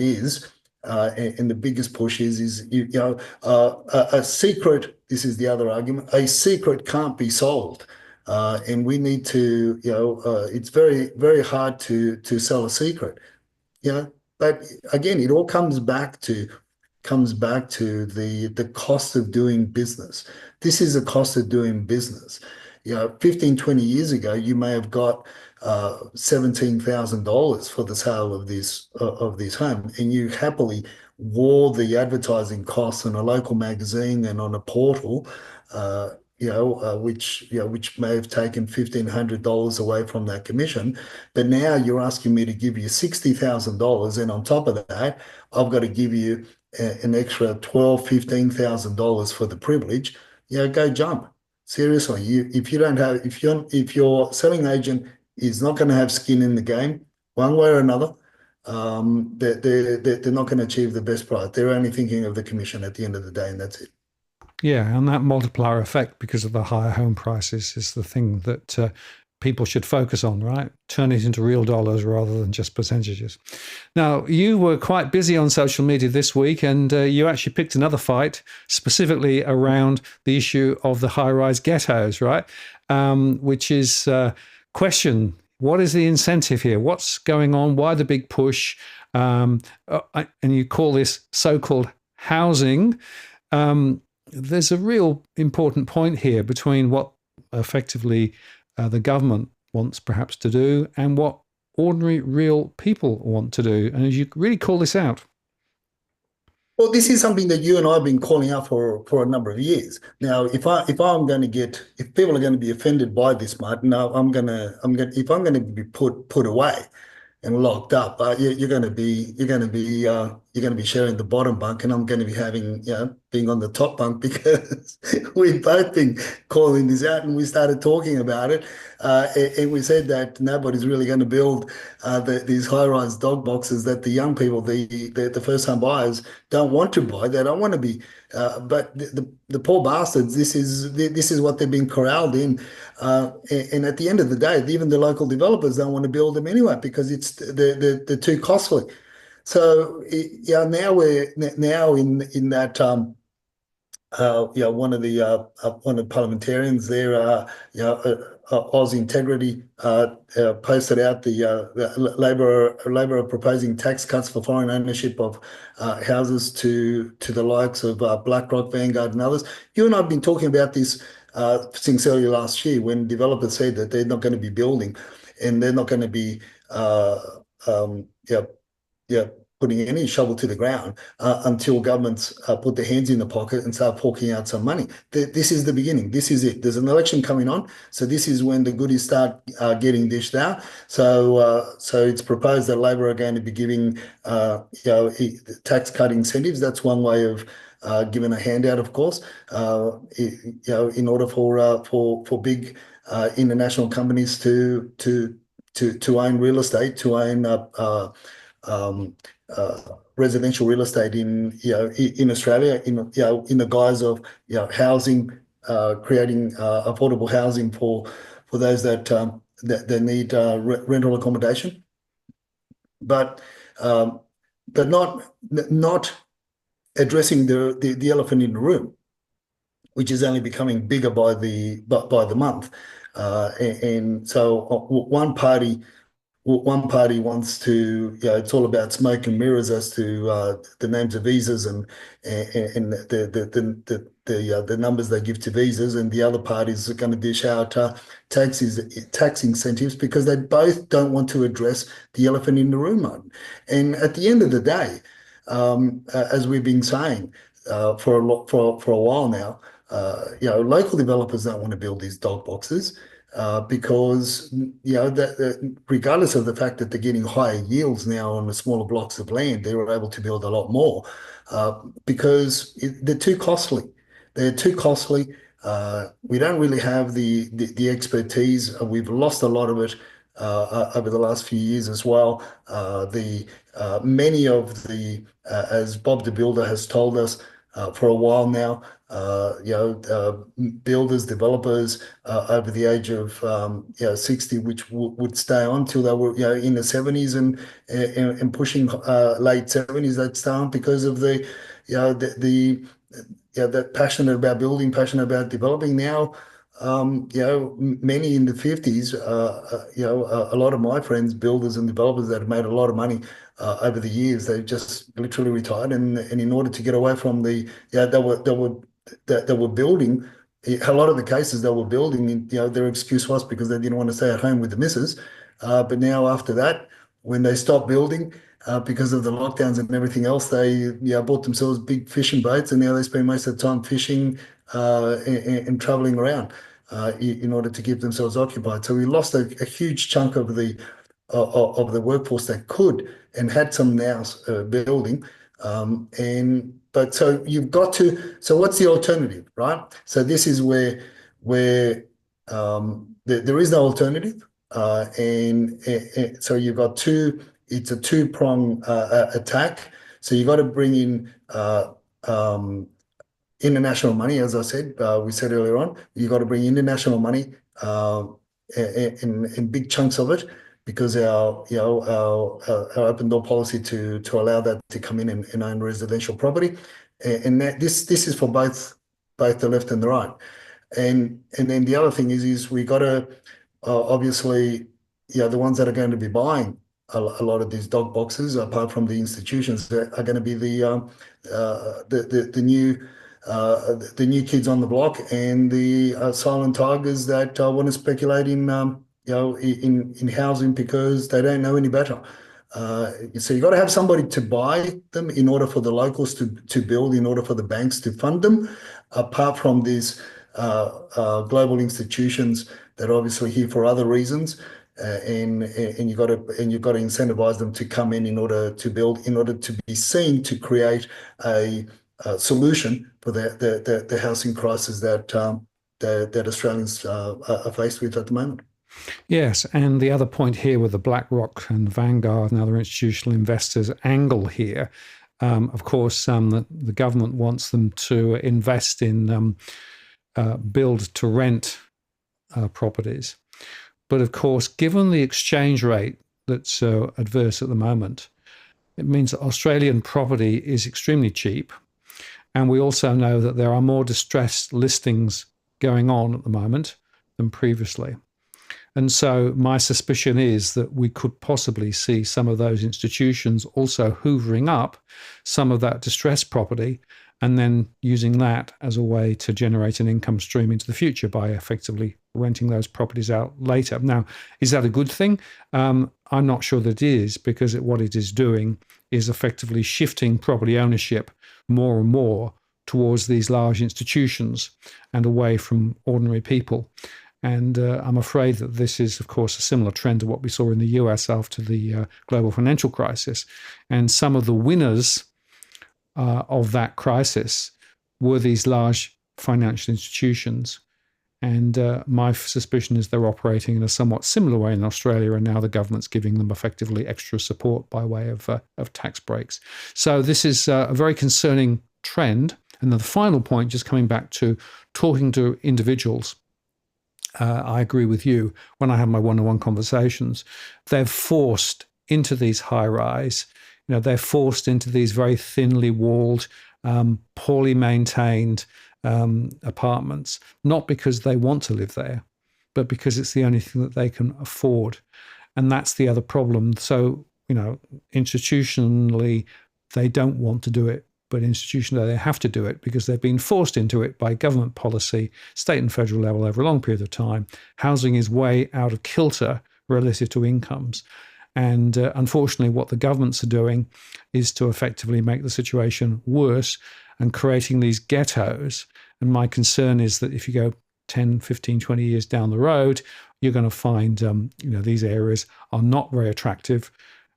S2: is, and the biggest push is a secret. This is the other argument. A secret can't be sold. And we need to, it's very, very hard to sell a secret, but again, it all comes back to the cost of doing business. This is a cost of doing business. 15, 20 years ago, you may have got $17,000 for the sale of this home, and you happily wore the advertising costs on a local magazine and on a portal, which may have taken $1,500 away from that commission. But now you're asking me to give you $60,000, and on top of that, I've got to give you an extra $12,000, $15,000 for the privilege, go jump. Seriously, if you don't have if your selling agent is not going to have skin in the game one way or another, they're not going to achieve the best price. They're only thinking of the commission at the end of the day, and that's it.
S1: Yeah, and that multiplier effect because of the higher home prices is the thing that people should focus on, right? Turn it into real dollars rather than just percentages. Now, you were quite busy on social media this week, and you actually picked another fight specifically around the issue of the high-rise ghettos, right? Which is question, what is the incentive here? What's going on? Why the big push? And you call this so-called housing. There's a real important point here between what effectively the government wants perhaps to do and what ordinary real people want to do. And as you really call this out.
S2: Well, this is something that you and I have been calling out for a number of years. Now, if people are going to be offended by this, Martin, now if I'm going to be put away and locked up, you're going to be sharing the bottom bunk, and I'm going to be having being on the top bunk because we've both been calling this out, and we started talking about it, and we said that nobody's really going to build these high-rise dog boxes that the young people, the first-time buyers, don't want to buy. They don't want to be, but the poor bastards. This is what they've been corralled in, and at the end of the day, even the local developers don't want to build them anyway because they're too costly. So now we're now in that one of the parliamentarians there, Oz Integrity, posted out the Labor are proposing tax cuts for foreign ownership of houses to the likes of BlackRock, Vanguard, and others. You and I have been talking about this since early last year when developers said that they're not going to be building and they're not going to be putting any shovel to the ground until governments put their hands in the pocket and start forking out some money. This is the beginning. This is it. There's an election coming on, so this is when the goodies start getting dished out. So it's proposed that Labor are going to be giving tax cut incentives. That's one way of giving a handout, of course. In order for big international companies to own real estate, to own residential real estate in Australia in the guise of housing, creating affordable housing for those that need rental accommodation, but not addressing the elephant in the room, which is only becoming bigger by the month, and so one party wants to, it's all about smoke and mirrors as to the names of visas and the numbers they give to visas, and the other parties are going to dish out tax incentives because they both don't want to address the elephant in the room. And at the end of the day, as we've been saying for a while now, local developers don't want to build these dog boxes. Because that regardless of the fact that they're getting higher yields now on the smaller blocks of land, they were able to build a lot more because they're too costly. They're too costly. We don't really have the expertise. We've lost a lot of it over the last few years as well. Many of the, as Bob the Builder has told us for a while now, builders, developers over the age of 60, which would stay on till they were in the 70s and pushing late 70s. They'd stay on because of that passionate about building, passionate about developing. Now, many in the 50s, a lot of my friends, builders and developers that have made a lot of money over the years, they've just literally retired, and in order to get away from they were building. A lot of the cases they were building, their excuse was because they didn't want to stay at home with the missus. But now after that, when they stopped building because of the lockdowns and everything else, they bought themselves big fishing boats, and now they spend most of the time fishing and traveling around in order to keep themselves occupied. So we lost a huge chunk of the workforce that could and had some now building. But so you've got to. So what's the alternative, right? So this is where there is no alternative, and so you've got two. It's a two-prong attack. So you got to bring in international money, as I said, we said earlier on. You got to bring international money in big chunks of it, because our open door policy to allow that to come in and own residential property, and this is for both the left and the right, and then the other thing is we got to obviously, the ones that are going to be buying a lot of these dog boxes, apart from the institutions, that are going to be the new kids on the block, and the silent tigers that want to speculate in housing because they don't know any better. So you got to have somebody to buy them in order for the locals to build, in order for the banks to fund them. Apart from these global institutions that are obviously here for other reasons, and you've got to incentivize them to come in order to build, in order to be seen to create a solution for the housing crisis that Australians are faced with at the moment.
S1: Yes, and the other point here with the BlackRock and Vanguard and other institutional investors angle here, of course, the government wants them to invest in build to rent properties. But of course, given the exchange rate that's adverse at the moment, it means that Australian property is extremely cheap. And we also know that there are more distressed listings going on at the moment than previously. And so my suspicion is that we could possibly see some of those institutions also hoovering up some of that distressed property and then using that as a way to generate an income stream into the future by effectively renting those properties out later. Now, is that a good thing? I'm not sure that it is, because what it is doing is effectively shifting property ownership more and more towards these large institutions and away from ordinary people. And I'm afraid that this is, of course, a similar trend to what we saw in the US after the global financial crisis. And some of the winners of that crisis were these large financial institutions. And my suspicion is they're operating in a somewhat similar way in Australia, and now the government's giving them effectively extra support by way of tax breaks. So this is a very concerning trend. And then the final point, just coming back to talking to individuals, I agree with you. When I have my one-on-one conversations, they're forced into these high-rise. They're forced into these very thinly walled, poorly maintained apartments, not because they want to live there, but because it's the only thing that they can afford. And that's the other problem. So, institutionally, they don't want to do it, but institutionally, they have to do it because they've been forced into it by government policy, state and federal level over a long period of time. Housing is way out of kilter relative to incomes. And unfortunately, what the governments are doing is to effectively make the situation worse and creating these ghettos. And my concern is that if you go 10, 15, 20 years down the road, you're going to find, these areas are not very attractive,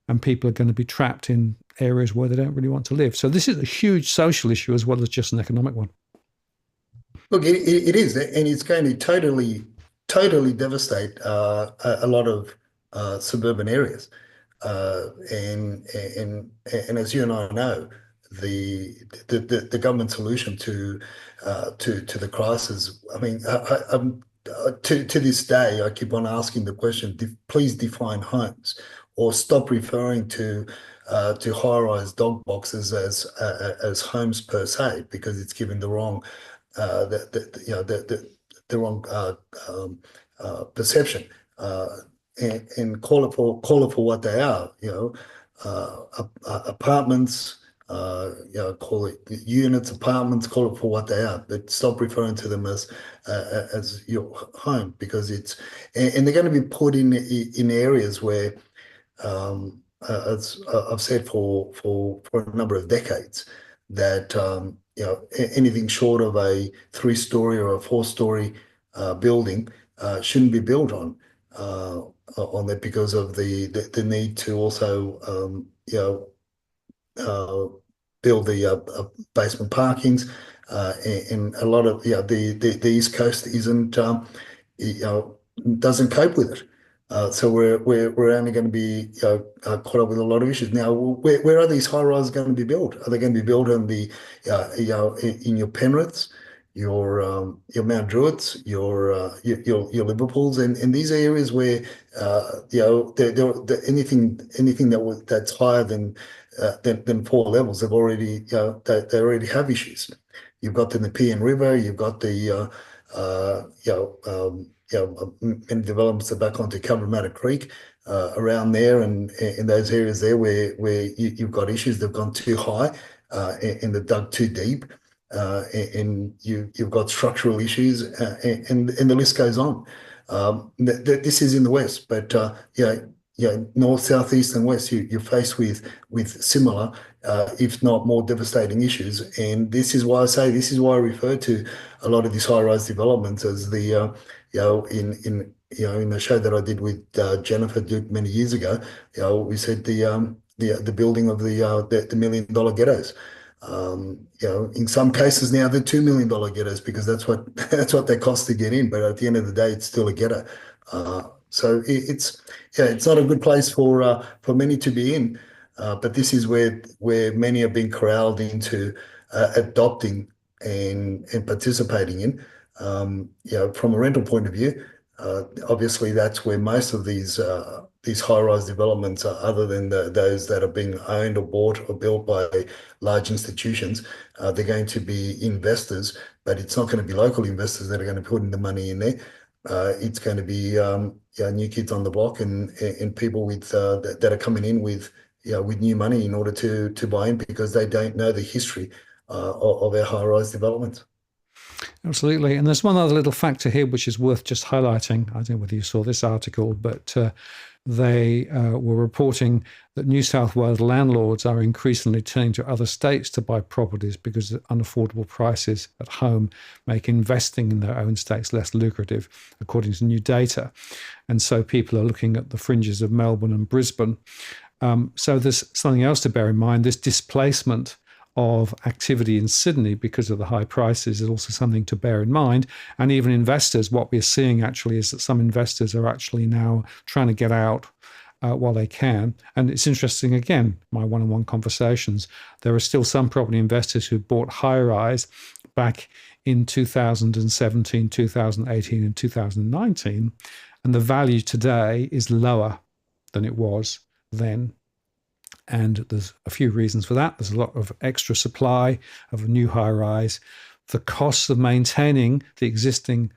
S1: and people are going to be trapped in areas where they don't really want to live. So this is a huge social issue as well as just an economic one.
S2: Look, it is, and it's going to totally devastate a lot of suburban areas. And as you and I know, the government solution to the crisis. I mean, to this day, I keep on asking the question: please define homes, or stop referring to high-rise dog boxes as homes per se, because it's given the wrong the wrong perception. And call it for what they are. Apartments. Call it units, apartments. Call it for what they are, but stop referring to them as your home, because and they're going to be put in areas where, as I've said for a number of decades, that anything short of a 3-story or a 4-story building shouldn't be built on that, because of the need to also build the basement parkings, and a lot of the East Coast isn't you know doesn't cope with it. So we're only going to be caught up with a lot of issues. Now, where are these high rises going to be built? Are they going to be built in the in your Penriths, your Mount Druitts, your Liverpools, and these are areas where anything that's higher than 4 levels, they've already they already have issues. You've got the Nepean River, you've got the many developments are back onto Cabramatta Creek around there, and in those areas there where you've got issues, they've gone too high and they've dug too deep, and you've got structural issues, and the list goes on. This is in the west, but north, south, east, and west, you're faced with similar, if not more devastating issues. And this is why I refer to a lot of these high-rise developments as the in the show that I did with Jennifer Duke many years ago. We said the building of the $1 million ghettos. In some cases now they're $2 million ghettos because that's what they cost to get in. But at the end of the day, it's still a ghetto. So it's not a good place for many to be in. But this is where many are being corralled into adopting and participating in. From a rental point of view, obviously that's where most of these high-rise developments are, other than those that are being owned or bought or built by large institutions. They're going to be investors, but it's not going to be local investors that are going to put in the money in there. It's going to be new kids on the block and people that are coming in with new money in order to buy in because they don't know the history of our high-rise developments.
S1: Absolutely. And there's one other little factor here which is worth just highlighting. I don't know whether you saw this article, but they were reporting that New South Wales landlords are increasingly turning to other states to buy properties because unaffordable prices at home make investing in their own states less lucrative, according to new data. And so people are looking at the fringes of Melbourne and Brisbane. So there's something else to bear in mind. This displacement of activity in Sydney because of the high prices is also something to bear in mind. And even investors, what we're seeing actually is that some investors are actually now trying to get out while they can. And it's interesting, again, my one-on-one conversations, there are still some property investors who bought high-rise back in 2017, 2018 and 2019. And the value today is lower than it was then. And there's a few reasons for that. There's a lot of extra supply of a new high rise. The costs of maintaining the existing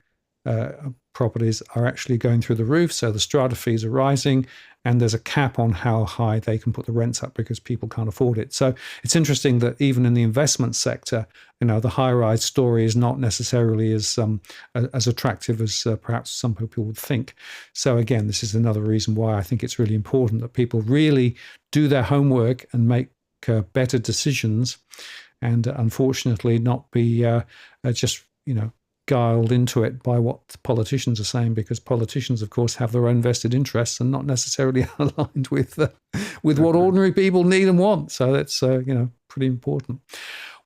S1: properties are actually going through the roof. So the strata fees are rising, and there's a cap on how high they can put the rents up because people can't afford it. So it's interesting that even in the investment sector, the high rise story is not necessarily as attractive as perhaps some people would think. So again, this is another reason why I think it's really important that people really do their homework and make better decisions, and unfortunately not be just guiled into it by what politicians are saying, because politicians, of course, have their own vested interests and not necessarily aligned with what ordinary people need and want. So that's pretty important.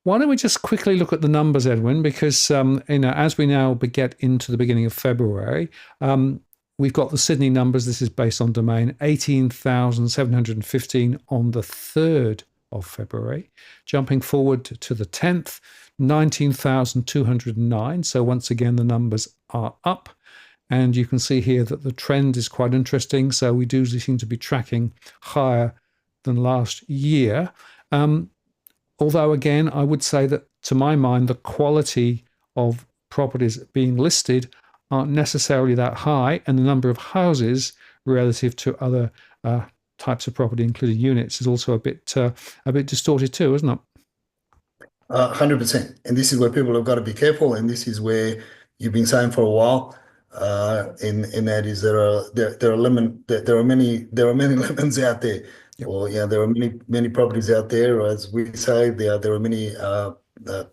S1: Why don't we just quickly look at the numbers, Edwin? Because as we now get into the beginning of February, we've got the Sydney numbers. This is based on Domain, 18,715 on the 3rd of February. Jumping forward to the 10th, 19,209. So once again, the numbers are up. And you can see here that the trend is quite interesting. So we do seem to be tracking higher than last year. Although, again, I would say that, to my mind, the quality of properties being listed aren't necessarily that high. And the number of houses relative to other types of property, including units, is also a bit distorted too, isn't it?
S2: 100%. And this is where people have got to be careful. And this is where you've been saying for a while, and that is there are many lemons out there.
S1: Yep.
S2: Or there are many properties out there, as we say. There are many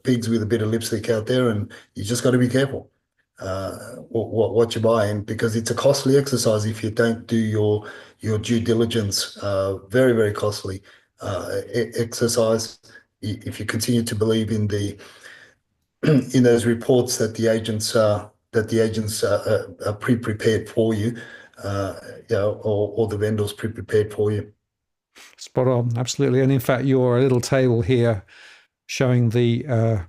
S2: pigs with a bit of lipstick out there, and you just got to be careful what you buy, and because it's a costly exercise if you don't do your due diligence. Very, very costly exercise. if you continue to believe in the in those reports that the agents are pre-prepared for you, or the vendors pre-prepared for you.
S1: Spot on, absolutely. And in fact, your little table here showing the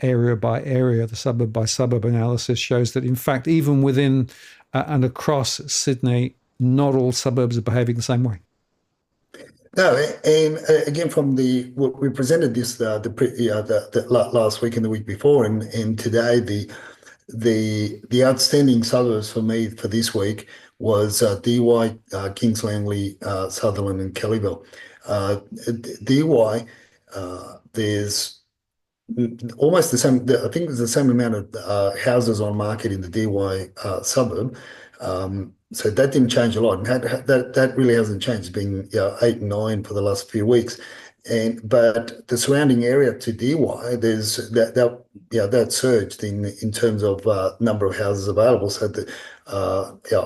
S1: area by area, the suburb by suburb analysis shows that, in fact, even within and across Sydney, not all suburbs are behaving the same way.
S2: No, and again, from we presented this the last week and the week before, and today the outstanding suburbs for me for this week was DY, Kings Langley, Sutherland, and Kellyville. DY, there's almost the same. I think there's the same amount of houses on market in the DY suburb. So that didn't change a lot, and that really hasn't changed. It's been 8 and 9 for the last few weeks, but the surrounding area to DY, there's that surged in terms of number of houses available. So the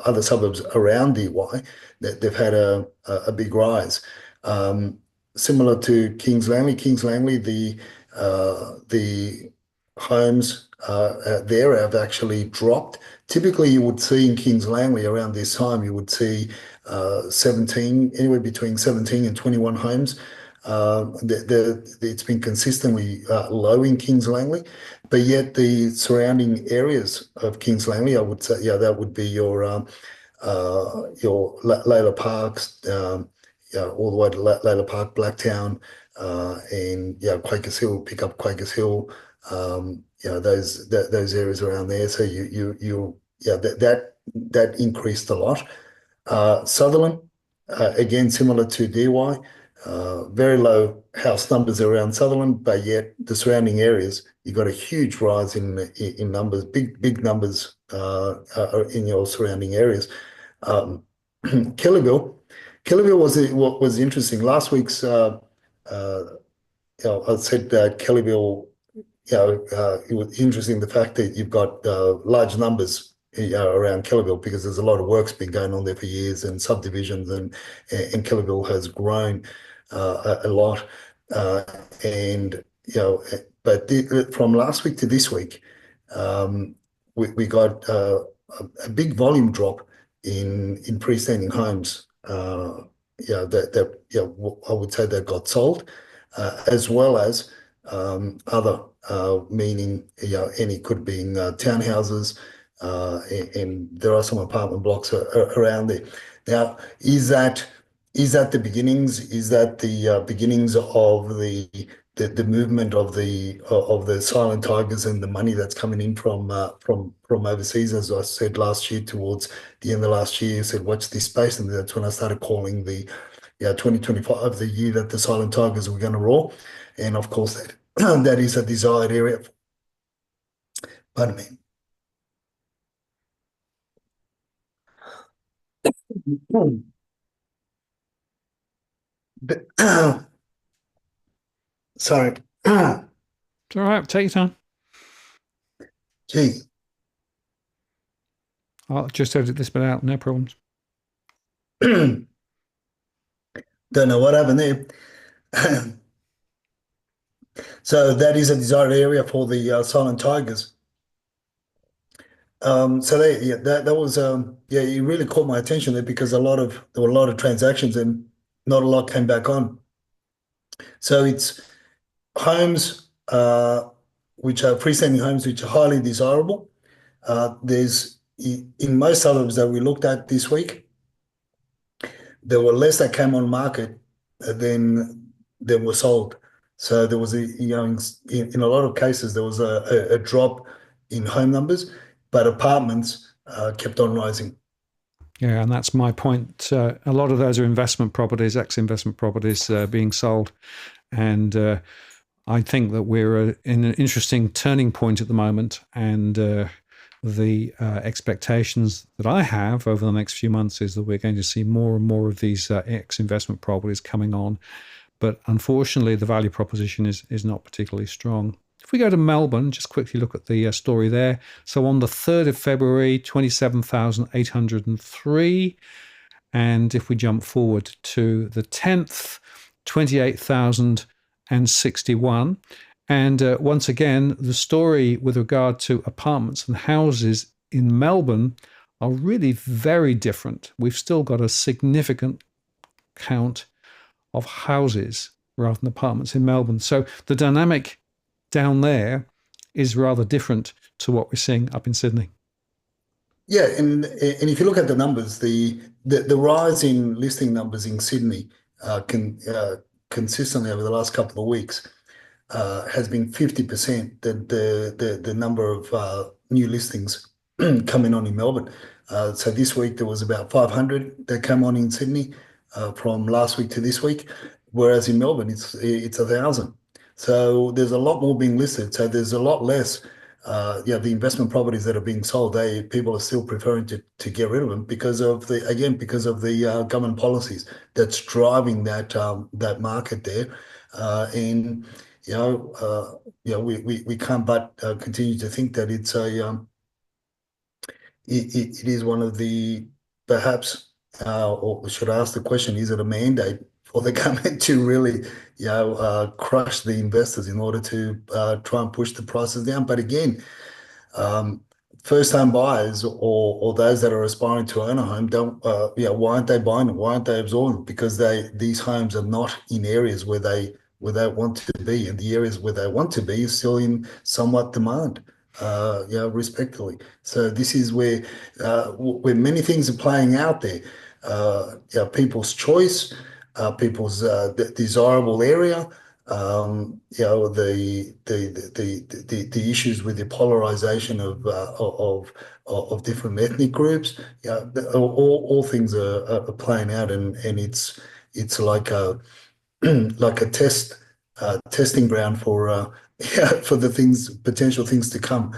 S2: other suburbs around DY, they've had a big rise. Similar to Kings Langley, the homes there have actually dropped. Typically, you would see in Kings Langley around this time, you would see 17, anywhere between 17 and 21 homes. It's been consistently low in Kings Langley, but yet the surrounding areas of Kings Langley, I would say, that would be your Layla Parks, all the way to Layla Park, Blacktown, and Quakers Hill, pick up Quakers Hill, those areas around there. So that increased a lot. Sutherland, again similar to DY, very low house numbers around Sutherland, but yet the surrounding areas, you got a huge rise in numbers, big numbers in your surrounding areas. Kellyville was interesting. Last week's I said Kellyville. It was interesting the fact that you've got large numbers around Kellyville, because there's a lot of work's been going on there for years, and subdivisions, and Kellyville has grown a lot. But from last week to this week, we got a big volume drop in freestanding homes. I would say that got sold, as well as other, meaning any could be townhouses, and there are some apartment blocks around there. Now, is that the beginnings? Is that the beginnings of the movement of the silent tigers and the money that's coming in from overseas? As I said last year, towards the end of last year, I said watch this space, and that's when I started calling the 2025 the year that the silent tigers were going to roar, and of course that is a desired area. Pardon me. Sorry.
S1: It's all right. Take your time.
S2: Gee.
S1: I'll just edit this bit out. No problems.
S2: Don't know what happened there. So that is a desired area for the silent tigers. So that was it really caught my attention there, because there were a lot of transactions and not a lot came back on. So it's homes which are freestanding homes which are highly desirable. There's in most suburbs that we looked at this week, there were less that came on market than were sold. So there was in a lot of cases there was a drop in home numbers, but apartments kept on rising.
S1: Yeah, and that's my point. A lot of those are investment properties, ex-investment properties being sold, and I think that we're in an interesting turning point at the moment, and the expectations that I have over the next few months is that we're going to see more and more of these ex-investment properties coming on. But unfortunately, the value proposition is not particularly strong. If we go to Melbourne, just quickly look at the story there. So on the 3rd of February, 27,803. And if we jump forward to the 10th, 28,000 and 61. And once again, the story with regard to apartments and houses in Melbourne are really very different. We've still got a significant count of houses rather than apartments in Melbourne. So the dynamic down there is rather different to what we're seeing up in Sydney.
S2: Yeah, and if you look at the numbers, the rise in listing numbers in Sydney can consistently over the last couple of weeks has been 50% the number of new listings coming on in Melbourne. So this week there was about 500 that came on in Sydney from last week to this week, whereas in Melbourne it's 1,000. So there's a lot more being listed. So there's a lot less. The investment properties that are being sold, people are still preferring to get rid of them because of the government policies that's driving that market there, and we can't but continue to think that it is one of the perhaps, or should I ask the question, is it a mandate for the government to really, crush the investors in order to try and push the prices down? But again, um, first-time buyers or those that are aspiring to own a home don't, why aren't they buying them? Why aren't they absorbing them? Because these homes are not in areas where they want to be, and the areas where they want to be is still in somewhat demand. Respectively. So this is where many things are playing out there. People's choice, people's desirable area, the issues with the polarization of different ethnic groups. All things are playing out, and it's like a like a testing ground for for the potential things to come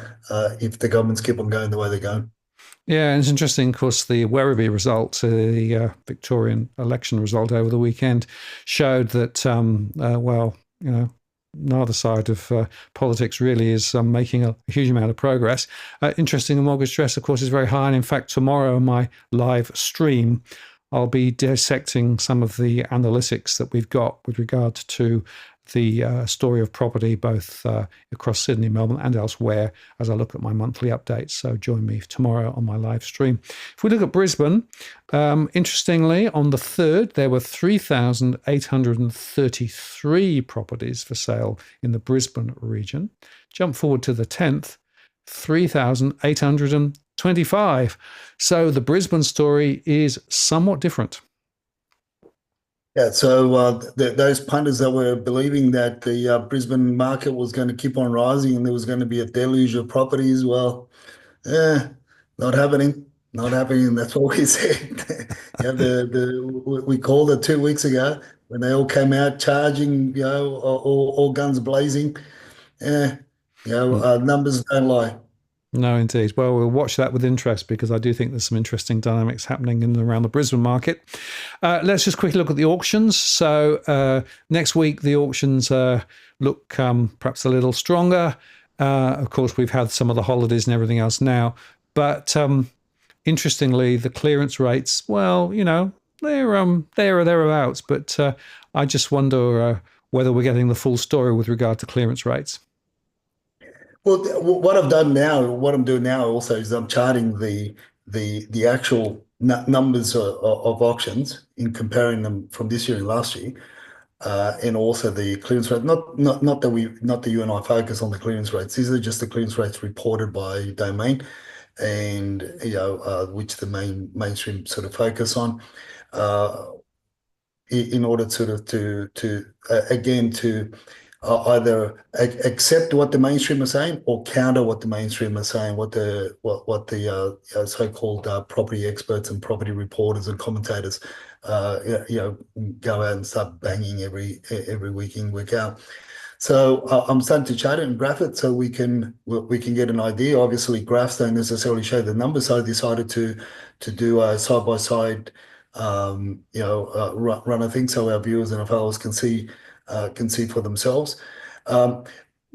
S2: if the governments keep on going the way they're going.
S1: Yeah, and it's interesting, of course, the Werribee result, the Victorian election result over the weekend, showed that, neither side of politics really is making a huge amount of progress. Interesting, the mortgage stress, of course, is very high. And in fact, tomorrow, my live stream, I'll be dissecting some of the analytics that we've got with regard to the story of property, both across Sydney, Melbourne, and elsewhere, as I look at my monthly updates. So join me tomorrow on my live stream. If we look at Brisbane, interestingly, on the 3rd, there were 3,833 properties for sale in the Brisbane region. Jump forward to the 10th, 3,825. So the Brisbane story is somewhat different.
S2: Yeah, so those punters that were believing that the Brisbane market was going to keep on rising and there was going to be a deluge of properties, well, not happening, not happening. That's what we said. We called it 2 weeks ago when they all came out charging, all guns blazing. Numbers don't lie.
S1: No, indeed. Well, we'll watch that with interest because I do think there's some interesting dynamics happening in and around the Brisbane market. Let's just quickly look at the auctions. So next week, the auctions look perhaps a little stronger. Of course, we've had some of the holidays and everything else now. But interestingly, the clearance rates, well, they're there or thereabouts. But I just wonder whether we're getting the full story with regard to clearance rates.
S2: Well, what I'm doing now also is I'm charting the actual numbers of auctions in comparing them from this year and last year, and also the clearance rate. Not that you and I focus on the clearance rates. These are just the clearance rates reported by Domain, and which the mainstream sort of focus on. In order sort of to again to either accept what the mainstream are saying or counter what the mainstream are saying, what the so-called property experts and property reporters and commentators go out and start banging every week in, week out. So I'm starting to chart it and graph it so we can get an idea. Obviously, graphs don't necessarily show the numbers, so I decided to do a side by side run of things so our viewers and our followers can see for themselves.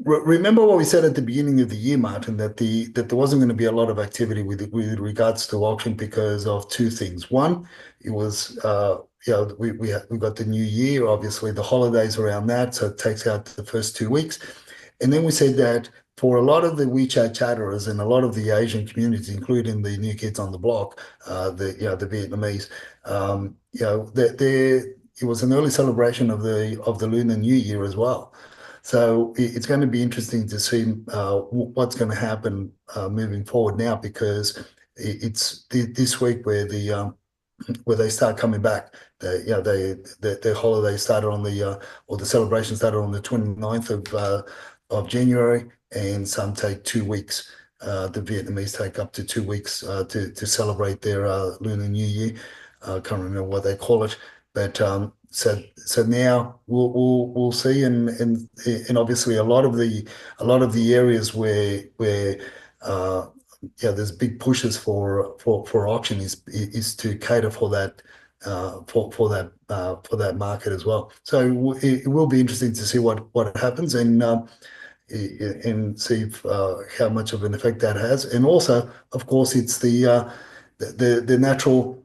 S2: Remember what we said at the beginning of the year, Martin, that there wasn't going to be a lot of activity with regards to auction because of two things. One, it was we got the new year, obviously the holidays around that, so it takes out the first 2 weeks. And then we said that for a lot of the WeChat chatterers and a lot of the Asian communities, including the new kids on the block, the Vietnamese, it was an early celebration of the Lunar New Year as well. So it's going to be interesting to see what's going to happen moving forward now, because it's this week where they start coming back. Their holiday started on or the celebration started on the 29th of January, and some take 2 weeks. The Vietnamese take up to 2 weeks to celebrate their Lunar New Year. I can't remember what they call it, but so now we'll see, and obviously a lot of the areas where there's big pushes for auction is to cater for that for that market as well. So it will be interesting to see what happens, and see if, how much of an effect that has. And also, of course, it's the natural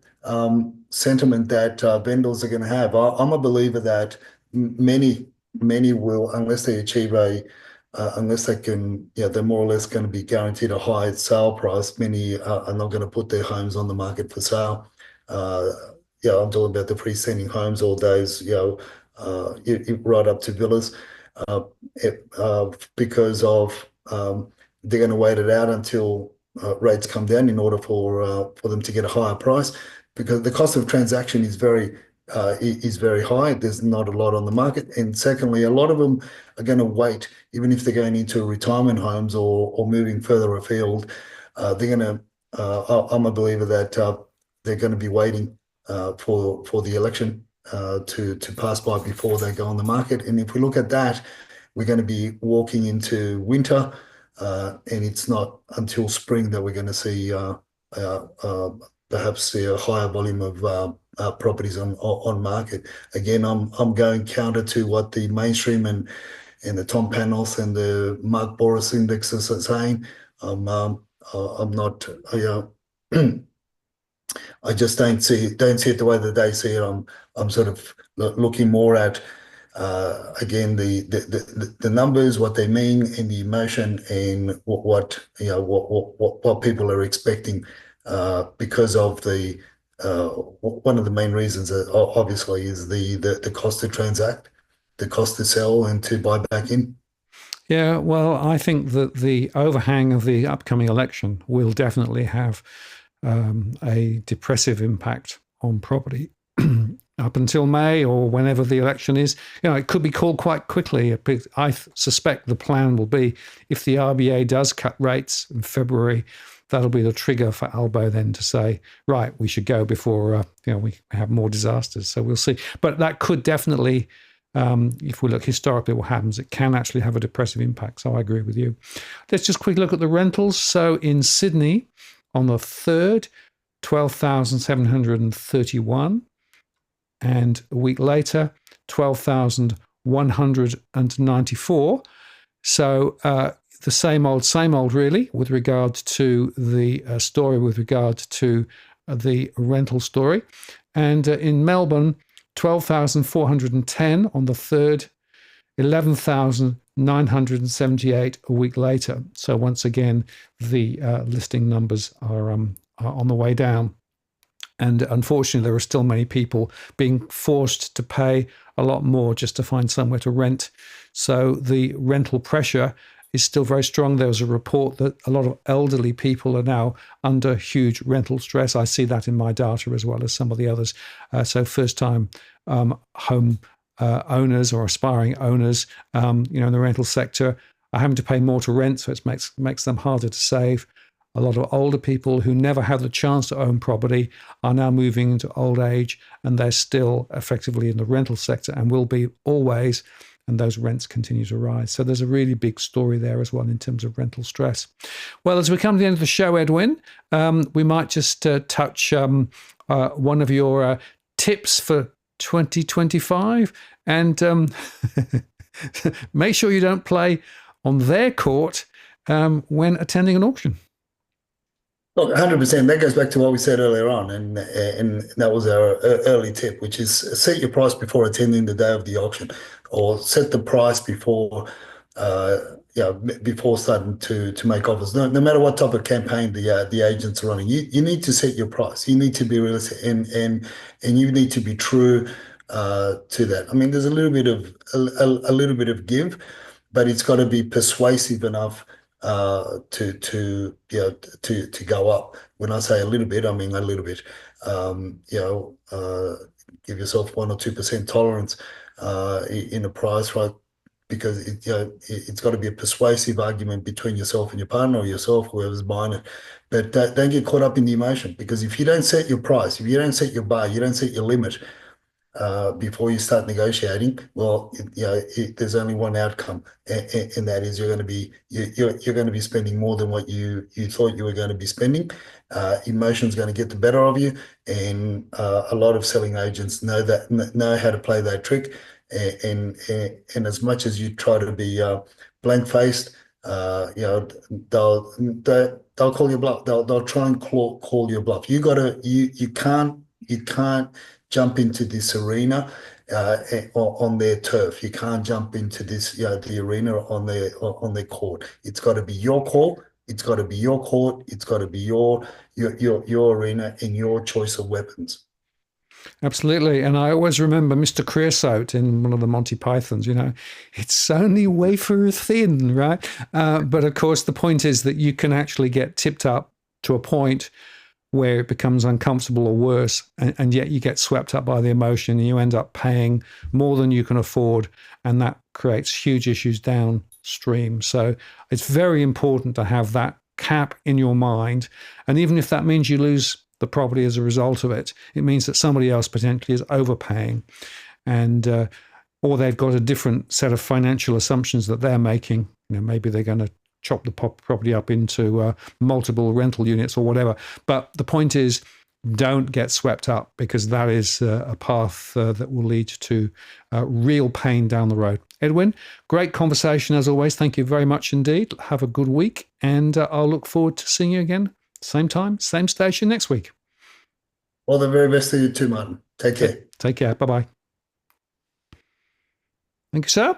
S2: sentiment that vendors are going to have. I'm a believer that many will, unless they achieve unless they can, they're more or less going to be guaranteed a high sale price. Many are not going to put their homes on the market for sale. I'm talking about the freestanding homes, all those, right up to villas, uh, because of they're going to wait it out until rates come down in order for them to get a higher price, because the cost of transaction is very high. There's not a lot on the market, and secondly, a lot of them are going to wait, even if they're going into retirement homes or moving further afield. They're going to. I'm a believer that they're going to be waiting for the election to pass by before they go on the market. And if we look at that, we're going to be walking into winter, and it's not until spring that we're going to see perhaps see a higher volume of properties on market. Again, I'm going counter to what the mainstream and the Tom Panos and the Mark Boris indexes are saying. I'm not, I just don't see it the way that they see it. I'm sort of looking more at again the numbers, what they mean, and the emotion, and what people are expecting, because of the one of the main reasons obviously is the cost to transact, the cost to sell and to buy back in.
S1: Yeah, well, I think that the overhang of the upcoming election will definitely have a depressive impact on property up until May or whenever the election is. It could be called quite quickly. I suspect the plan will be, if the RBA does cut rates in February, that'll be the trigger for Albo then to say, right, we should go before we have more disasters. So we'll see. But that could definitely, if we look historically what happens, it can actually have a depressive impact. So I agree with you. Let's just quickly look at the rentals. So in Sydney, on the 3rd, 12,731. And a week later, 12,194. So the same old, really, with regard to the story, with regard to the rental story. And in Melbourne, 12,410 on the 3rd, 11,978 a week later. So once again, the listing numbers are on the way down. And unfortunately, there are still many people being forced to pay a lot more just to find somewhere to rent. So the rental pressure is still very strong. There was a report that a lot of elderly people are now under huge rental stress. I see that in my data as well as some of the others. So first-time home owners or aspiring owners, in the rental sector are having to pay more to rent, so it makes them harder to save. A lot of older people who never had the chance to own property are now moving into old age, and they're still effectively in the rental sector and will be always, and those rents continue to rise. So there's a really big story there as well in terms of rental stress. Well, as we come to the end of the show, Edwin, we might just touch one of your tips for 2025, and make sure you don't play on their court when attending an auction.
S2: Look, 100%. That goes back to what we said earlier on, and that was our early tip, which is set your price before attending the day of the auction, or set the price before, uh, before starting to make offers. No matter what type of campaign the agents are running, you need to set your price. You need to be realistic, and you need to be true to that. I mean, there's a little bit of a little bit of give, but it's got to be persuasive enough to go up. When I say a little bit, I mean a little bit. Give yourself 1 or 2% tolerance in the price, right? Because it's got to be a persuasive argument between yourself and your partner, or yourself, whoever's buying it. But don't get caught up in the emotion, because if you don't set your price, if you don't set your bar, you don't set your limit, before you start negotiating, well, there's only one outcome, and that is you're going to be spending more than what you thought you were going to be spending. Emotion's going to get the better of you, and a lot of selling agents know how to play that trick. And as much as you try to be blank faced, they'll call your bluff. They'll try and call your bluff. You can't jump into this arena on their turf. You can't jump into the arena on their court. It's got to be your call. It's got to be your court. It's got to be your arena and your choice of weapons.
S1: Absolutely. And I always remember Mr. Creosote in one of the Monty Pythons, it's only wafer thin, right? But of course, the point is that you can actually get tipped up to a point where it becomes uncomfortable or worse, and yet you get swept up by the emotion and you end up paying more than you can afford, and that creates huge issues downstream. So it's very important to have that cap in your mind, and even if that means you lose the property as a result of it, it means that somebody else potentially is overpaying, and or they've got a different set of financial assumptions that they're making. Maybe they're going to chop the property up into multiple rental units or whatever. But the point is, don't get swept up, because that is a path that will lead to real pain down the road. Edwin, great conversation as always. Thank you very much indeed. Have a good week, and I'll look forward to seeing you again, same time, same station next week.
S2: All the very best to you too, Martin. Take care.
S1: Take care. Bye-bye. Thank you, sir.